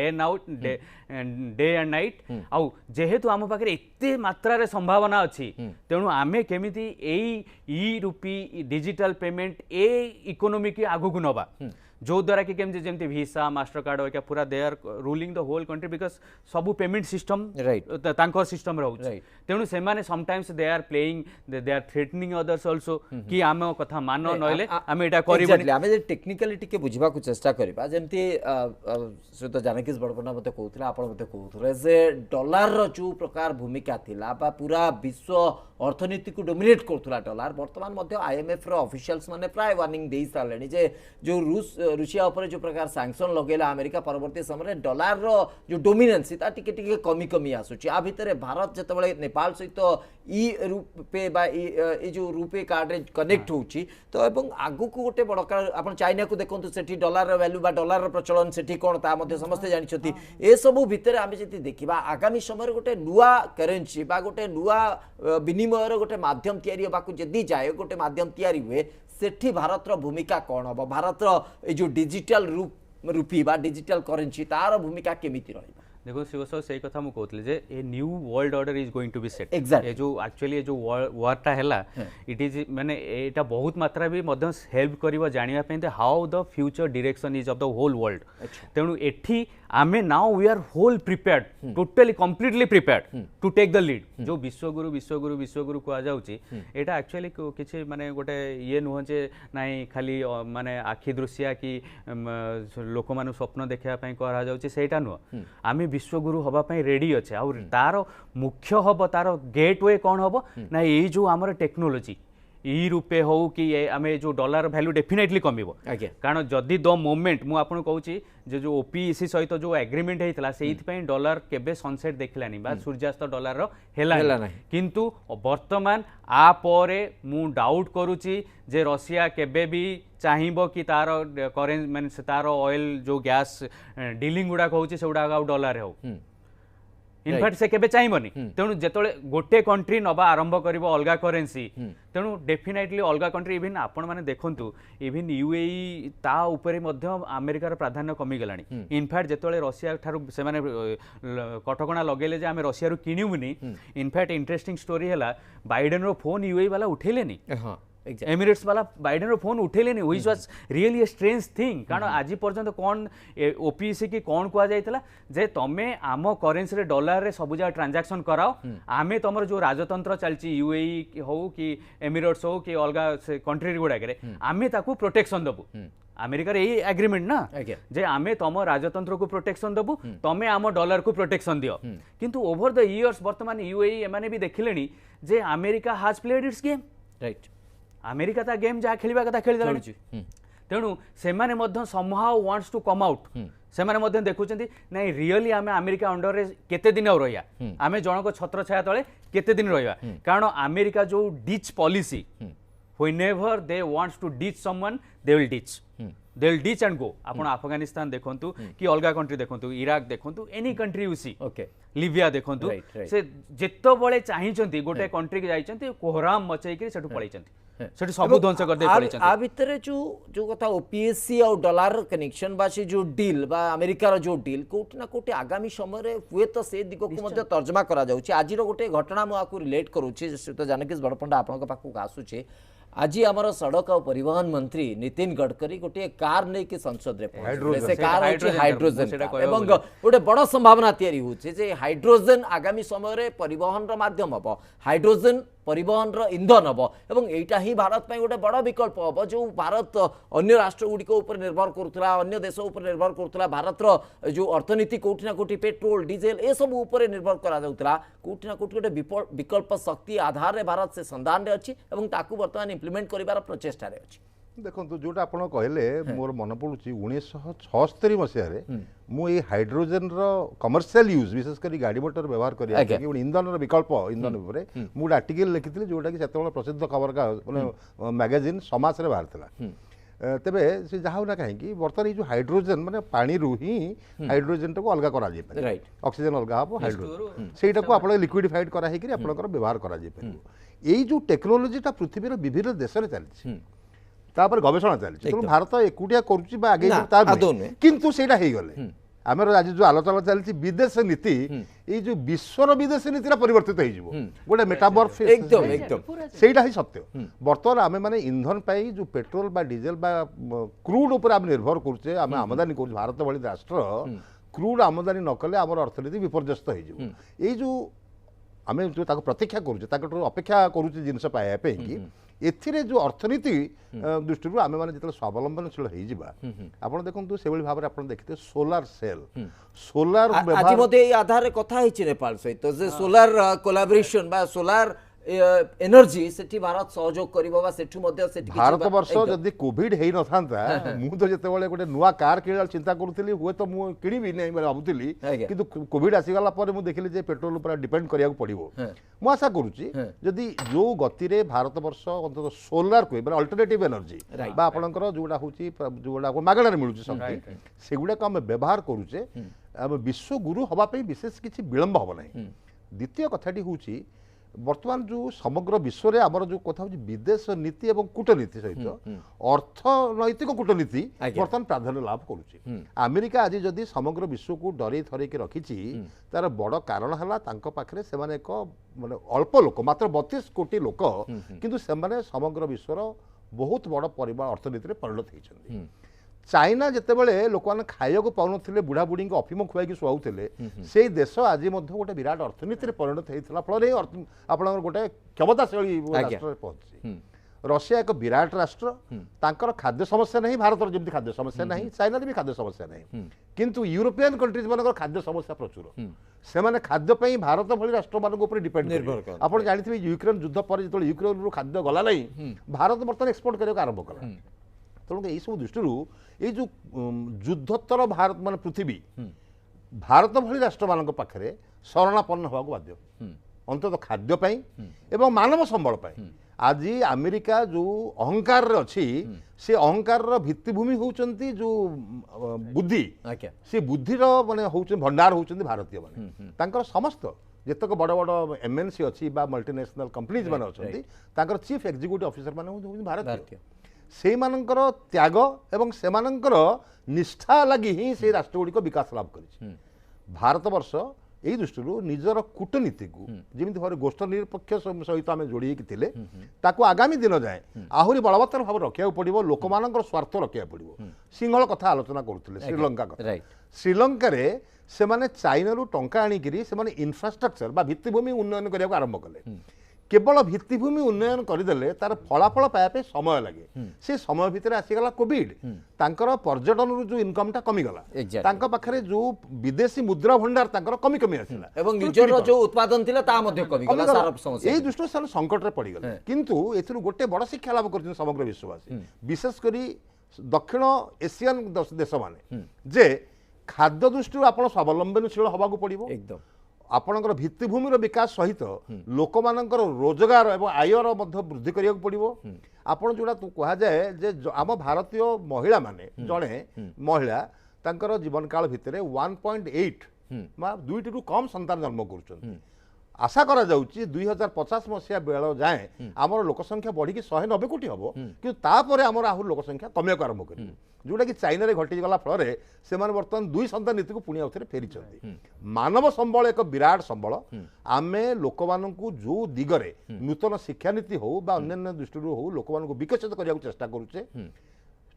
night आउ जेहेतु आम पाखे एते मात्रा रे संभावना अच्छी तेणु आमे केमिति ई रूपी डिजिटल पेमेंट ए इकोनॉमी की आगु को नबा जो द्वारा कि केमती जेमती वीसा मास्टर कार्ड होइका पूरा they are ruling the whole country because सबु पेमेंट सिस्टम तांको सिस्टम रहउछ तेणु से माने sometimes they are playing they are threatening others also कि आमे कथा मानो नइले आमे एटा करिबो आमे जे टेक्निकलिटी के बुझिबा को चेष्टा करबा जेमती श्रीयुत जानकीस बड़पना मते कहउतला आपण मते कहउतले जे डॉलर रो जो प्रकार भूमिका थिला बा पूरा विश्व अर्थनीति को डोमिनेट करथुला डॉलर वर्तमान मध्य आईएमएफ रो ऑफिशियल्स माने प्राय वार्निंग देई सालेनी जे जो रूसिया ऊपर जो प्रकार सैंक्शन लगेला अमेरिका परवर्ती समय डॉलर रो जो डोमिनेंस ता टिके टिके कमी कमी आसुची आ भितरे भारत जतबळे नेपाल सहित ई रूपे बा ई जो रूपे कार्ड रे कनेक्ट होउची तो एवं आगु को गोटे बड़ आपण चाइना को देखंतु सेठी डॉलर रो वैल्यू बा डॉलर रो प्रचलन सेठी कोन ता मध्ये समस्त जानि छथि ए सब भितरे आमे जति देखिबा आगामी समय गोटे नुवा करेंसी बा गोटे नुवा विनिमय रो गोटे माध्यम तयारी बाकू जदी जाय गोटे माध्यम तयारी हुए सेठी भारत भूमिका कौन हम भारत जो डिजिटल रूपी बा डिजिटल करेंसी तार भूमिका केमिति रहिबा देखो शिवसर से कथा मु कहतले जे a new world order is going to be set Exactly. ए जो एक्चुअली जो वारटा हैला इट इज माने एटा बहुत मात्रा भी मध्य हेल्प करिवो जानिबा पे how the future direction is of the whole world तेणु एठी आमे now we are whole prepared totally completely prepared to take the lead जो विश्वगुरु कह जाउची एटा एक्चुअली किछि माने गोटे ये नुह जे नाही खाली माने आखि दृश्य कि लोक मानु स्वप्न देखा पई करा जाउची सेटा नुह आमे विश्वगुरु हबा पई रेडी अच्छे आ तार मुख्य हब तार गेटवे कौन हब ना ये जो आमर टेक्नोलोजी ई रूपे हो कि आमे जो डॉलर वैल्यू डेफिनेटली कमिबो कारण जदि द मोमेंट मु आपन कहूची जो ओपीईसी सहित जो एग्रीमेंट हेतला सेहित पई डॉलर केबे सनसेट देखलानी बा सूर्यास्त डॉलर रो हेला किंतु वर्तमान आ परे मु डाउट करूची जे रशिया केबे भी चाहिबो कि तार करेंसी माने तार ऑयल जो गैस डीलिंग गुडा कहूची से गुडा डॉलर हो इनफैक्ट से केबे चाहिबनी तेणु जेतोले गोटे कंट्री नबा आरंभ करिवो अलगा करेंसी तेणु डेफिनेटली अलगा कंट्री इवन आपण माने देखंतु इवन यूएई ता ऊपर मध्य अमेरिकार प्राधान्य कमी गलानी इनफैक्ट जेतोले रशिया ठारू से माने कटकणा लगेले जे आमे रशिया रु किनिबुनी इनफैक्ट इंटरेस्टिंग स्टोरी हैला बाइडेन रो फोन यूएई वाला उठेलेनी एमिरेट्स वाला बाइडेन रो फोन उठेलेनी which was really a strange thing कारण आज पर्यंत कौन ओपीसी की कौन कह जाइतला जे तमे आम करेंसी रे डॉलर रे सब जा ट्रांजैक्शन कराओ आमे तमर जो राजतंत्र चलची यूएई हो कि एमिरेट्स हो कि अलगा कंट्री गुडा करे आमे ताकू प्रोटेक्शन दबु अमेरिका रे यही एग्रीमेंट ना जे आमे तम राजतंत्र को प्रोटेक्शन दबु तमे आम डॉलर को प्रोटेक्शन दियो किंतु ओवर द इयर्स वर्तमान यूएई एमाने भी देखिलेनी जे America has played its game right America ता गेम जहाँ खेलवा कथा खेली देलानी तेणु से माने मध्य somehow wants to come out से माने मध्य देखुचंती नहीं रियली आमे अमेरिका अंडर रे केते दिन रहिया आमे जनक छत्र छाया तळे केते दिन रहिया कारण अमेरिका जो ditch policy whenever they wants to ditch someone they will ditch and go आपण अफगानिस्तान देखंतु कि अलगा कंट्री देखंतु इराक देखंतु any country you see Libya देखंतु से जेतो बळे चाहिचंती गोटे कंट्री के जाइचंती कोहराम मचै कि सेठु पळैचंती सेठु सब ध्वंस कर दे पळैचंती आ भितरे जो कथा ओपीएससी और डॉलर कनेक्शन बासी जो डील बा अमेरिका रो जो डील कोट ना कोटे आगामी समय रे हुए तो से दिगो को मध्ये तर्जमा करा जाउची आज रो गोटे घटना मु आकु रिलेट करूची तो जानकीस बडपंडा आपन के पाखु आसुची आज आमर सड़क और परिवहन मंत्री नितिन गडकरी गोटे कार नहीं कि संसद रे से कार हाइड्रोजन एवं गोटे बड़ संभावना तैयारी होचे जे हाइड्रोजन आगामी समय रे परिवहन रो माध्यम हबो हाइड्रोजन परिवहन रो इंधन हबो एवं एटा ही भारत पय गोटे बड़ विकल्प हबो जो भारत अन्य राष्ट्र गुडी को ऊपर निर्भर करथला अन्य देश ऊपर निर्भर करथला भारत रो जो अर्थनीति कोठी ना कोठी पेट्रोल डीजल ए सब ऊपर निर्भर करा जाउतला कोठी ना कोठी गोटे विकल्प शक्ति आधार रे भारत से संधान रे अछि एवं ताकू वर्तमान इम्प्लीमेंट करिवार प्रचेष्टा रे अछि देखो जोटा आप कहले मोर मन पड़ुची 1976 मसीह मु ये हाइड्रोजन रो कमर्शियल यूज विशेषकर गाड़ी मोटर व्यवहार करिया कि इंधन रो विकल्प इंधन ऊपर मु आर्टिकल लिखिथिली जोटा कि सेतेबेले प्रसिद्ध खबर का माने मैगजीन समाज रे बाहर थिला तेबे से जाहौ ना कहीं बर्तमान ये जो हाइड्रोजन माने पानी रु ही हाइड्रोजन को अलग करा जे पारे ऑक्सीजन अलग हबो हाइड्रोजन सेटा को आपण लिक्विडिफाइड करा हे कि आपनकर व्यवहार करा जे पारे एई जो टेक्नोलॉजीटा पृथ्वी रो विभिन्न देश रे चलछि तापर गवेषणा चलछि तो भारत एकुटिया करूछि बा आगे किंतु सेटा हे गले आमर आज जो आलोचना चलछि विदेश नीति ये जो विश्वर विदेश नीति परिवर्तित हो जिवो गोटे मेटामॉर्फ एकदम सेटा ही सत्य वर्तमान आमे माने ईंधन पाई जो पेट्रोल बा डीजल बा क्रूड ऊपर आमे निर्भर करछे आमे आमदानी कर भारत भली राष्ट्र क्रूड आमदानी न कले हमर अर्थनीति विपर्यस्त हो जिवो ए जो आमे जो ताको प्रतीक्षा करूछे ताको अपेक्षा करूछे जिनस पाया पे कि एथिरे जो अर्थनीति दृष्टि आमे माने जेतले स्वावलंबनशील हो जिबा आपण देखंतु सेबली भाबरे आपण देखिते सोलार सेल सोलार आज मध्ये आधार रे कथा हिछि नेपाल सहित जे सोलार कोलैबोरेशन बा सोलार एनर्जी सेठी भारत सहयोग करिबो बा सेठु मध्ये सेठी भारत वर्ष जदी कोविड हेई न थांता मु तो जेते बेले गोटे नुवा कार किनल चिंता करूतली हुए तो मु किनिबी नै माने भाबुतली किंतु कोविड आसी गला पर मु देखिली जे पेट्रोल ऊपर डिपेंड करिया पड़िबो मु आशा करूची जदी जो गति रे भारत वर्ष अंत सोलार को माने अल्टरनेटिव एनर्जी बा आपनकर जोडा होची जोडा को मागणा रे मिलुची शक्ति सेगुडा को हम व्यवहार करूचे हम विश्व गुरु हवा पे विशेष किछि विलंब हो नै द्वितीय कथाटी होची वर्तमान जो समग्र विश्व रे आमर जो कथा होची विदेश नीति एवं कूटनीति सहित अर्थनैतिक कूटनीति वर्तमान प्राधान्य लाभ करूची अमेरिका आज जदि समग्र विश्व को डरे थरे के रखिची तार बड़ कारण हला तांको पाखरे से माने एक माने अल्प लोक मात्र 32 कोटी लोक किंतु से माने समग्र विश्वर बहुत बड़ परिमाण अर्थनीति रे परिणत होइछन्ती चाइना जितेबाला लोक मैंने खाया पाने बुढ़ा बुढ़ी अफिम खुआई शुआऊले से देश आज गोटे विराट अर्थनीति परिणत होता फल आप गोटे क्षमताशाली राष्ट्र पहुंची रशिया एक विराट राष्ट्र तांकर खाद्य समस्या नहीं भारत जमी खाद्य समस्या नहीं चाइना भी खाद्य समस्या नहीं किंतु यूरोपियन कंट्रीज मान खाद्य समस्या प्रचुर से माने खाद्य पे भारत भली राष्ट्र मान डिपेंड आप जानते यूक्रेन युद्ध पर जो यूक्रेन रू खाद्य गला नहीं भारत बर्तमान एक्सपोर्ट करने आरंभ कला तेणु यही सब दृष्टि ये जो युद्धोत्तर भारत मान पृथ्वी भारत भली राष्ट्र मान पाखे शरणापन्न होगा बाध्य अंततः खाद्यपाई एवं मानव संबल आज अमेरिका जो अहंकार अच्छी से अहंकार भित्तिभूमि होउचंती जो बुद्धि से बुद्धिर माने होउचन भंडार होउचंती भारतीय माने तांकर समस्त जेतक बड़ बड़ एमएनसी अच्छी बा मल्टीनेशनल कंपनीज माने अछंती तांकर चीफ एग्जीक्यूटिव ऑफिसर माने होउचंती भारतीय से मानकर त्याग एवं से मानकर निष्ठा लगी ही से राष्ट्रगुड़िक विकास लाभ करिछि भारत वर्ष यही दृष्टि निजर कूटनीति को जमी भाव गोष्ठ निरपेक्ष सहित आम जोड़ी ताकू आगामी दिन जाए आहरी बलवत्तर भाव रखा पड़ो लोक मान स्वार्थ रखा पड़ो सिंहल कथा आलोचना करुले श्रीलंका कथा श्रीलंका से माने चाइना रू टंका आनिकी से माने इंफ्रास्ट्रक्चर बा भित्तिभूमि उन्नयन करने आरंभ कले केवल भित्तिभूमि उन्नयन करदेले तार फलाफल पाइबा समय लगे से समय भितर आसीगला कोविड तांकर पर्यटन रू जो इनकम टा कमीगला तांका पाखरे जो विदेशी मुद्रा भंडार तांकर कमी कमी आसिला एवं निजर जो उत्पादन थिला ता मध्ये कमीगला सारा समस्या एई दृष्टि से संकट रे पड़ी गले किंतु एथिरु गोटे बड़ शिक्षा लाभ करछन समग्र विश्ववासी विशेष करी दक्षिण एशियन देश माने जे खाद्य दृष्टि आपण स्वावलंबनशील होबाकू पड़िबो एकदम आपणकर भित्तिभूमिर विकास सहित लोक मानकर रोजगार एवं आयर वृद्धि करिया पड़िबो आपण जोड़ा कहा जाए जे आम भारतीय महिला माने जड़े महिला तांकर जीवन काल भितर 1.8 मा 2 टू कम संतान जन्म कर आशा करा जाउची 2050 मसीहा बेल जाए आमर लोक संख्या बढ़ी 190 कोटी हम कि तापर आमर आहु लोक संख्या कमिया आरंभ कर जोटा कि चाइना रे घटी गला फल से बर्तमान 2 संतान नीति को पुणी आउथरे फेरी मानव संबल एक विराट संबल आमे लोक मानकू जो दिगरे नूतन शिक्षा नीति हो बा अन्य दृष्टि हो लोक मानकू विकसित करने चेष्टा करूचे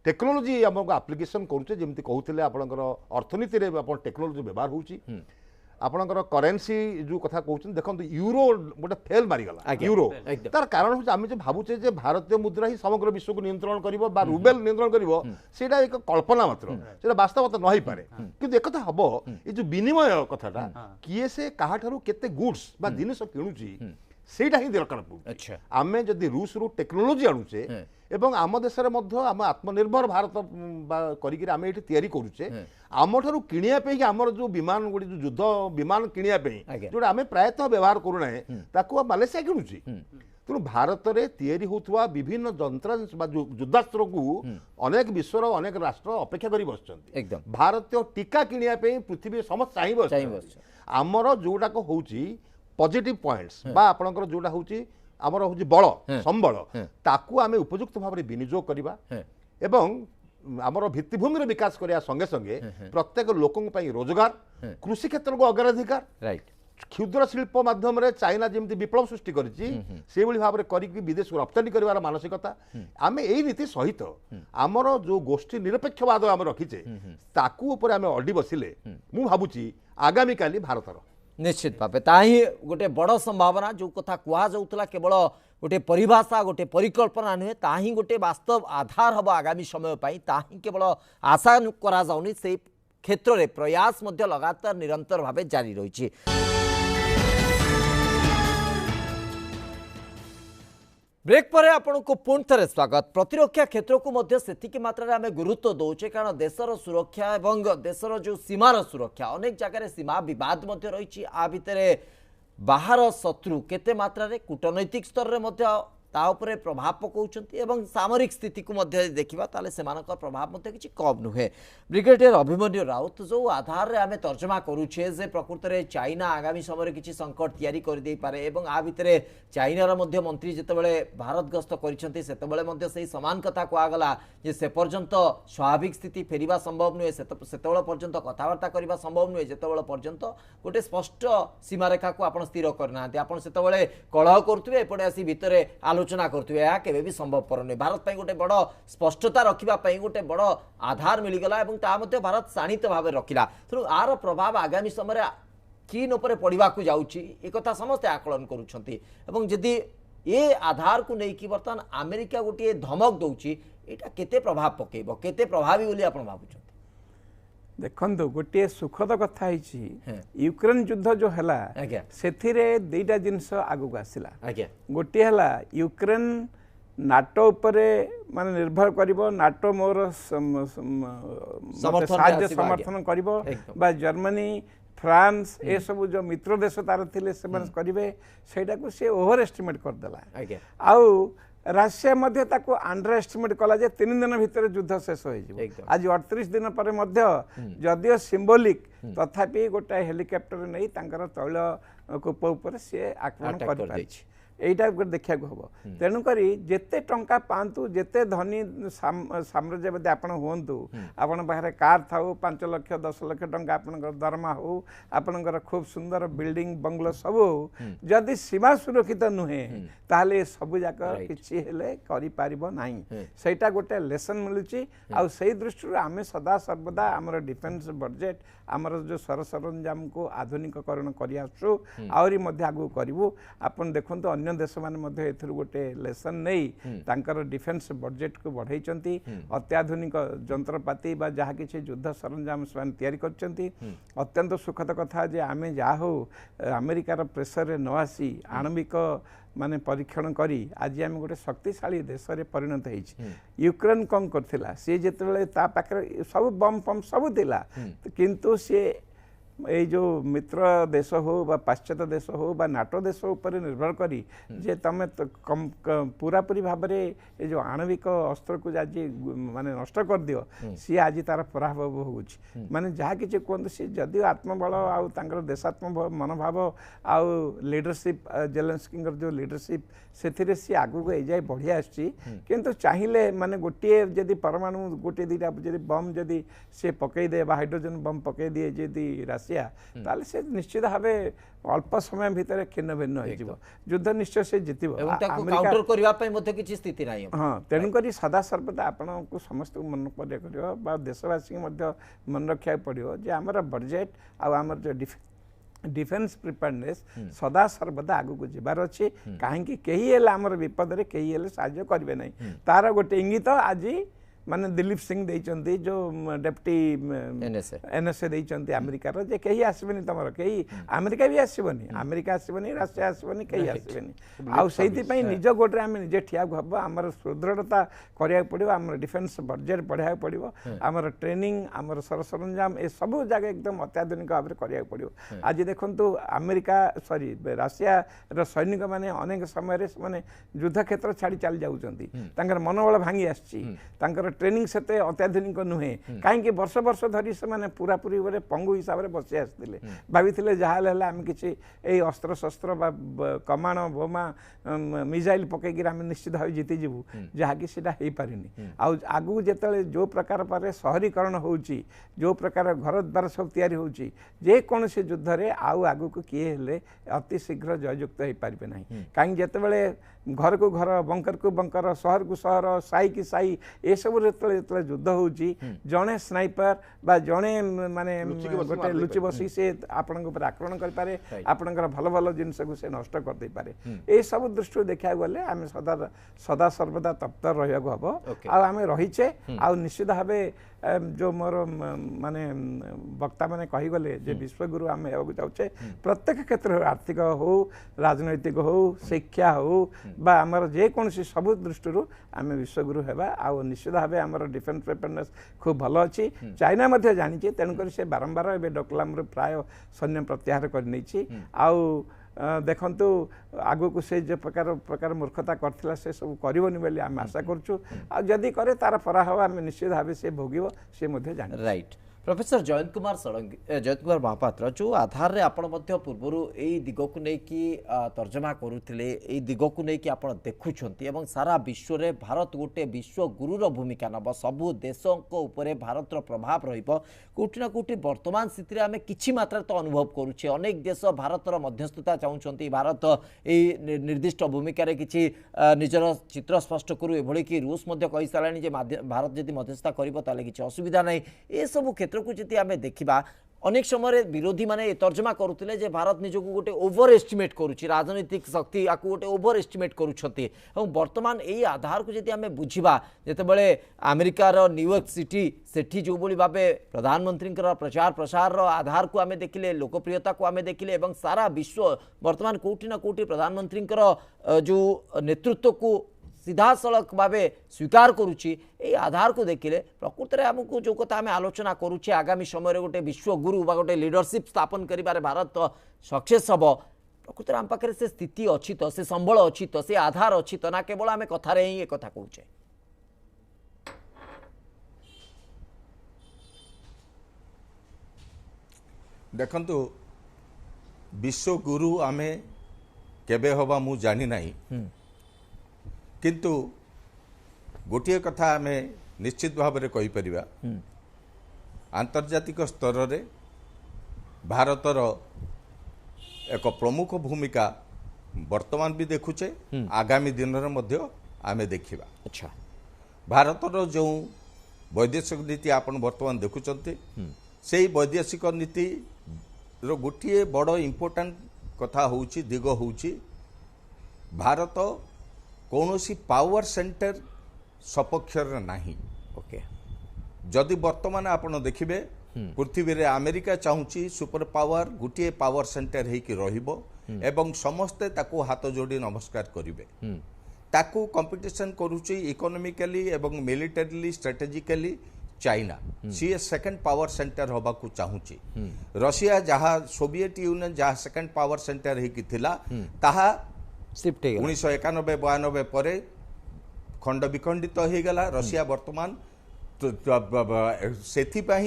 टेक्नोलोजी आमको एप्लिकेशन करूचे जमती कहते आपंकर अर्थनीति रे टेक्नोलोजी व्यवहार होउची आपणकर करेन्सी जो कथा कहते देखो यूरो गोटे फेल मारिगला यूरो तार कारण हूँ आम जो भावुचे जे भारतीय मुद्रा ही समग्र विश्व को नियंत्रण करिवो बा रूबेल नियंत्रण करिवो सेटा एक कल्पना मात्र सेटा वास्तवता न होई पारे किंतु एक कथा हबो ए जो विनिमय कथाटा किए से काहा ठारू केते गुड्स बा जिनिस किणुची सेटा ही दरकार पड़ुची आमे जदि रूस रू टेक्नोलोजी आणुचे एवं आम देश आम आत्मनिर्भर भारत करिक आम ये तैयारी करुचे आम ठारू किनिया आमर जो विमान गुड़ी जो युद्ध विमान किनिया जोटा आम प्रायतः व्यवहार करूना ताकू मालेसिया किणुची तेणु भारत में तैयारी होता विभिन्न यंत्रांश युद्धास्त्र को अनेक विश्वर अनेक राष्ट्र अपेक्षा कर बस भारतीय टीका किनिया पृथ्वी समस्त चाहिए आमर जोटाक हूँ पॉजिटिव पॉइंट्स बा आपणकर जोटा हूँ आमर हूँ बल संबल ताकू आमे उपयुक्त भाव में विनियोग करवा एवं आमर भित्तिभूमि विकास करने संगे संगे प्रत्येक लोकों रोजगार कृषि क्षेत्र को अग्राधिकार क्षुद्र शिल्प माध्यम चाइना जमी विप्लव सृष्टि करी भाव में विदेश को रप्तानी कर मानसिकता आम यही नीति सहित आमर जो गोष्ठी निरपेक्षवाद आम रखीचे ताकू आम अड्डी बसिले मु भावुची आगामी काली भारतर निश्चित भाव ताही गोटे बड़ संभावना जो कथा कह जाऊला केवल गोटे परिभाषा गोटे परिकल्पना नुहे ताही गोटे वास्तव आधार हम आगामी समय ताही केवल आशा करा जाउनी से क्षेत्र में प्रयास मध्य लगातार निरंतर भाव जारी रही। ब्रेक पर आपण को पुणी थे स्वागत। प्रतिरक्षा क्षेत्र को मध्य सेतिकी मात्रा आम गुरुत्व दौचे कारण देशर सुरक्षा एवं देशर जो सीमार सुरक्षा अनेक जगह सीमा बद रही आ भितर बाहर शत्रु केते मात्रा रे कूटनैतिक स्तर में ताऊपर प्रभाव पकाउछंती एवं सामरिक स्थिति को मध्य देखा ताले सेमानकर प्रभाव मध्य किछि कम नुहे। ब्रिगेडियर अभिमन्यु राउत जो आधार रे आमे तर्जमा करूछे जे प्रकृत में चाइना आगामी समय किछि संकट तैयारी कर दे पारे एवं आ भितर चाइनार मध्य मंत्री जेतेबेले भारत गस्त करिसेंती सेतेबेले मध्य सही समान कथा कहगला जे से पर्यंत स्वाभाविक स्थिति फेरिबा संभव नुहे सेतेबेले पर्यंत कथावार्ता करबा संभव नुहे जेतेबेले पर्यंत गोटे स्पष्ट सीमारेखा को आपण स्थिर करना आपण सेतेबेले कलह करथुबे एपटे आसी भितर आलोचना करथुवे या केबे भी संभवपर नै भारत पई गोटे बड़ स्पष्टता रखिबा पई गोटे बड़ आधार मिली गला एवं ता मध्ये भारत शाणित भाव रखिला तेणु आर प्रभाव आगामी समय चीन उपर पड़वा जाऊँगी एक समस्ते आकलन करुँच जदि ये आधार को लेकिन बर्तमान अमेरिका गोटे धमक दौची यहाँ केते प्रभाव पकेब केते प्रभावी बोली आप भावुं देखो गोटे सुखद कथा यूक्रेन युद्ध जो है से दुईटा जिनस आगक आसला गोटे है यूक्रेन नाटो उपरे माने निर्भर करिवो नाटो मोर समर्थन करिवो बा जर्मनी फ्रांस ए सब जो मित्र देश तार थिले से करेंगे सेटा को से ओवर एस्टिमेट करदेला आउ राशिया मध्य ताको अंडर एस्टिमेट कला जे 3 दिन भितर युद्ध शेष हो जिवो आज 38 दिन पर मध्य जदियो सिंबोलिक तथापि गोटे हेलिकॉप्टर नहीं तांकर तैल कूप उपर से आक्रमण कर पारिछि एटा देखा हम तेणुक जिते टंका पातु जिते धनी साम्राज्यवादी आपण हूँ आपण पाखे कार था 5 लाख 10 लाख टंका आपण दरमा हो आपणकर खूब सुंदर बिल्डिंग बंगलो सब हो जदि सीमा सुरक्षित नुहे ताले सब जाक किछि हेले करि पारिबो नाही सेटा गोटे लेसन मिलुची आ सेही दृष्टि आमे सदा सर्वदा हमर डिफेंस बजेट हमर जो सरसरंजाम को आधुनिककरण करि आसु आउरी मध्ये आगु करिवु आपण देखंतु अन्य देश माने मध्ये एथुर गोटे लेसन नहीं तांकर डिफेंस बजेट को बढ़ाई अत्याधुनिक जंत्रपाति बा जहा किछि युद्ध सरंजाम से तैयारी करछंती अत्यंत सुखद कथा जे आमे जा हो अमेरिकार प्रेशर रे न आसी आणविक माने परीक्षण करी आज आम गोटे शक्तिशाली देश रे परिणत होइछि यूक्रेन कम करथिला से जेतेबेले ता पाखरे सब बम पम सब थिला किंतु से ये जो मित्र देश हो बा पाश्चात्य देश हो बा नाटो देश ऊपर निर्भर करी जे तमे तो पूरापूरी भाव में ये जो आणविक अस्त्र को आज माने नष्ट कर दियो सी आज तार पराभव होउछि माने जहा किछि कहंतु सी जदि आत्मबल आउ तांकर देशात्म मनोभाव आउ लीडरशिप जेलेंस्की जो लीडरशिप से सी आगु को जाए बढ़िया आछि किंतु चाहिए माने गोटे जदि परमाणु गोटे दुईटा जदि बम जदि से पकई दे बा हाइड्रोजन बम पकई दिए जदि राशिया ताले से निश्चित भाव अल्प समय भितर खिन्न भिन्न हो युद्ध निश्चय से जितिबो काउंटर करबा पई मध्ये किछि स्थिति नाही हां तेणु करी सदा सर्वदा आपण को समस्त मन पर करियो बा देशवासी मध्ये मन रखा पड़ियो जे हमर बजेट आ हमर जो डिफेंस प्रिपेयरनेस सदा सर्वदा आगु को जीवार अच्छे कहीं कही आमर विपद रे कही साहाय्य करेंगे ना तार गोटे इंगित आज माने दिलीप सिंह देइचंती जो डेप्टी एनएसए देइचंती अमेरिकार जे कहीं आसबेनी तमर कहीं अमेरिका भी आसबनी अमेरिका आसबनी राशिया आसबनी कहीं आसबेनी आउ सेति पई निज गोटरे आमे निजे ठिया हबो हमर सुदृढ़ता करिया पड़िबो हमर डिफेंस बजेट बढ़ाया पड़िबो हमर ट्रेनिंग हमर सरसरंजाम ए सब जगह एकदम अत्याधुनिक भाव में करिया पड़िबो आज देखंतु अमेरिका सॉरी राशिया रो सैनिक माने अनेक समय रे माने युद्ध क्षेत्र छाड़ी चल जाउचंती तांकर मनोबल भांगी आछि तांकर ट्रेनिंग सेते अत्याधुनिक नुहे कहीं वर्ष वर्ष धरी से माने पूरा पूरी गोटे पंगु हिसाब से बसी आसते भाई जहाँ आम कि अस्त्र शस्त्र कमाण बोमा मिसाइल पकईकि आम निश्चित भाव जीतीजु जहाँकि हो पारिनी आगू जिते जो प्रकार पर शहरीकरण होची जो प्रकार घर द्वार सब तैयारी होची जेकोसी युद्ध में आउ आगू को किए हेले अति शीघ्र जययुक्त हो पारे ना कहीं जितेबले घर को घर बंकर को बंकर शहर को शहर साई की साई ए सब युद्ध होची जड़े स्नाइपर बा जड़े माने गोटे लुचि बसी से आपण आक्रमण कर पारे आपणकर भल भल जिनस को से नष्ट कर दे पारे ए सब दृष्टि देखा गले आम सदा सर्वदा तत्पर रहा हम आम रहीचे आ निश्चित भाव जो मोर माने वक्ता माने कहीगले जे विश्वगुरु आम होगा चाहे प्रत्येक क्षेत्र आर्थिक हो राजनैतिक हो शिक्षा हो बा आमर जेकोसी सब दृष्टि आम विश्वगुरु हेबा आ निश्चित भाव आमर डिफेंस प्रिपेयरनेस खूब भल अच्छी चाइना मध्य जानी तेणुक से बारंबार एवं डोकलाम प्राय सैन्य प्रत्याहार कर देखंतु आगु को से जो प्रकार प्रकार मूर्खता करथिला से सब करबोनी बोली आम आशा करछु आ जदी करे तार पराभव आम निश्चित भाव से भोगिबो से मध्य जानि राइट प्रोफेसर जयंत कुमार षडंगी जयंत कुमार महापात्र जो आधार रे आपण मध्य पूर्व यही दिग को लेकिन तर्जमा करुले यही दिग को लेकिन आप देखुंट एवं सारा विश्व रे भारत गोटे विश्व गुरुर भूमिका नब सबू देशों उपरे भारतर प्रभाव रोटी ना कोटी वर्तमान स्थिति आम कि मात्रा तो अनुभव करुचे अनेक देश भारतर मध्यस्थता चाहते भारत यही निर्दिष्ट भूमिका किसी निजर चित्र स्पष्ट करू एभली कि रूस कही सारे भारत जदि मध्यस्थता कर किसी असुविधा नहीं ये सब क्षेत्र को जी आम देखा अनेक समय विरोधी माने तर्जमा करुले जे भारत निजक गोटे ओवर एस्टिमेट करुच्ची राजनीतिक शक्ति या गोटे ओवर एस्टिमेट करुँच वर्तमान यही आधार को जी आम बुझा जितेबाला अमेरिकार न्यूयॉर्क सिटी सेठी जो भाव प्रधानमंत्री प्रचार प्रसार आधार को आम देखिले लोकप्रियता को आम देखिले सारा विश्व वर्तमान कोटी ना कोटी प्रधानमंत्री जो नेतृत्व को सीधा सड़क भाव स्वीकार करुच्ची ये आधार को देखिले प्रकृत में आमको जो कथा आम आलोचना करुचे आगामी समय गोटे विश्व गुरु बा गोटे लीडरशिप स्थापन करिबारे भारत सक्सेस हम प्रकृत आम पाखे से स्थिति अच्छी तो से संबल अच्छी तो से आधार अच्छी तो ना केवल आम कथार ही ये कथा कहूचे देखंतु विश्व गुरु आमे केबे हवा मु जानी नाही किंतु गोटे कथा आम निश्चित भाव में कहीपर आंतर्जातिक स्तर रे भारतर एक प्रमुख भूमिका वर्तमान भी देखुचे आगामी दिन में आम देखा अच्छा भारतर जो वैदेशिक नीति आपण वर्तमान देखुंत से वैदेशिक नीति रो गोटे बड़ इम्पोर्टाट कथा होउची दिग होउची भारत कौनसी पावर सेंटर सपक्षर नहीं ओके जदि वर्तमान आपण देखिबे पृथ्वी रे अमेरिका चाहूची सुपर पावर गोटे पावर सेंटर हेकि रहिबो एवं समस्ते ताको हाथ जोड़ी नमस्कार करिवे ताको कंपटीशन करूची इकोनॉमिकली एवं मिलिटरीली स्ट्रेटेजिकली चाइना सी सेकंड पावर सेंटर होबा को चाहूची रशिया जहाँ सोवियत यूनियन जहाँ सेकंड पावर सेंटर हेकि थिला ताहा 1991-92 पर खंड विखंडित हो गला रशिया वर्तमान से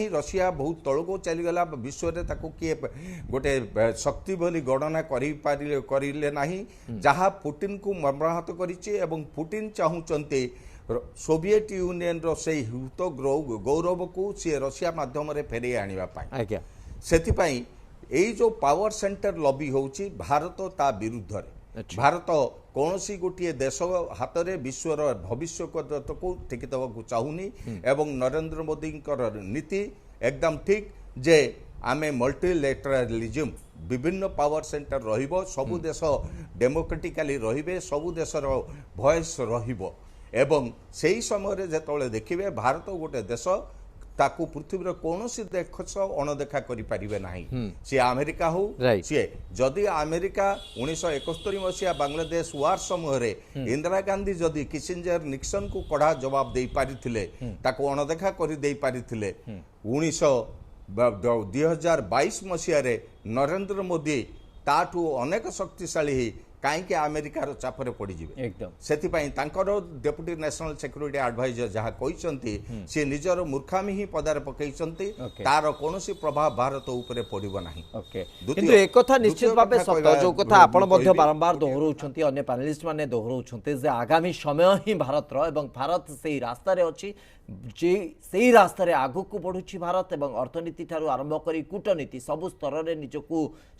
रशिया बहुत तलको चलीगला विश्व में ताको किए गोटे शक्ति बोली गणना करिले नाही जहाँ पुटिन को मर्माहत करिछि एवं पुटिन चाहूचंते सोवियत यूनियन रो से हित गौरव को सी रशिया माध्यम रे फेरे आनिबा पाई सेथिपाई एई जो पावर सेंटर लॉबी होउछि भारत ता विरुद्ध रे भारत कौन सी गोटे देश हाथ में विश्वर भविष्य को टेकी देवा चाहूनी एवं नरेंद्र मोदी नीति एकदम ठीक जे आमे मल्टीलेटरलिज्म विभिन्न पावर सेंटर रहिबो सबु देश डेमोक्रेटिकली रहिबे सबु देशर वॉइस रहिबो एवं सही समय जेतोले देखिबे भारत गोटे देश ताकू पृथ्वी कौन सी देश अणदेखा करें ना सी अमेरिका हो सी जदि अमेरिका 1971 मसीहा बांग्लादेश वार समय इंदिरा गांधी जदि किसिंजर निक्सन को कड़ा जवाब दे पारिथिले ताकू अणदेखा कर दे पारिथिले 2022 मसीह नरेंद्र मोदी ताठू अनेक शक्तिशाली कहीं अमेरिकार चापरे पड़े एकदम से डेप्यूटी नेशनल सिक्यूरिटी एडवाइजर जहाँ कहते सी निजर मूर्खामी ही पदार पकई तार कौन प्रभाव भारत उपरे पड़ो ना किंतु एक कथा निश्चित भाव सत्य जो कथा आपण बारंबार दोहराउछंती अन्य पैनलिस्ट माने दोहराउछंती जे आगामी समय ही भारतर एवं भारत से रास्ता रे अछि से रास्तार आगु को बढ़ुची भारत एवं अर्थनीति ठारू आरंभ कर कूटनीति सबु स्तर में निजक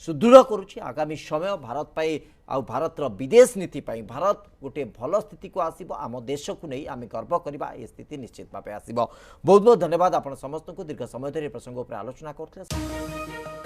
सुदृढ़ करुच्ची आगामी समय भारत पाई आ भारतर विदेश नीति पाई भारत गोटे भल स्थिति को आसिब आम देश को नहीं आम गर्व करवा ये स्थिति निश्चित भाव आसिब बहुत बहुत धन्यवाद आपण समस्त को दीर्घ समय धरी प्रसंग पर आलोचना करते।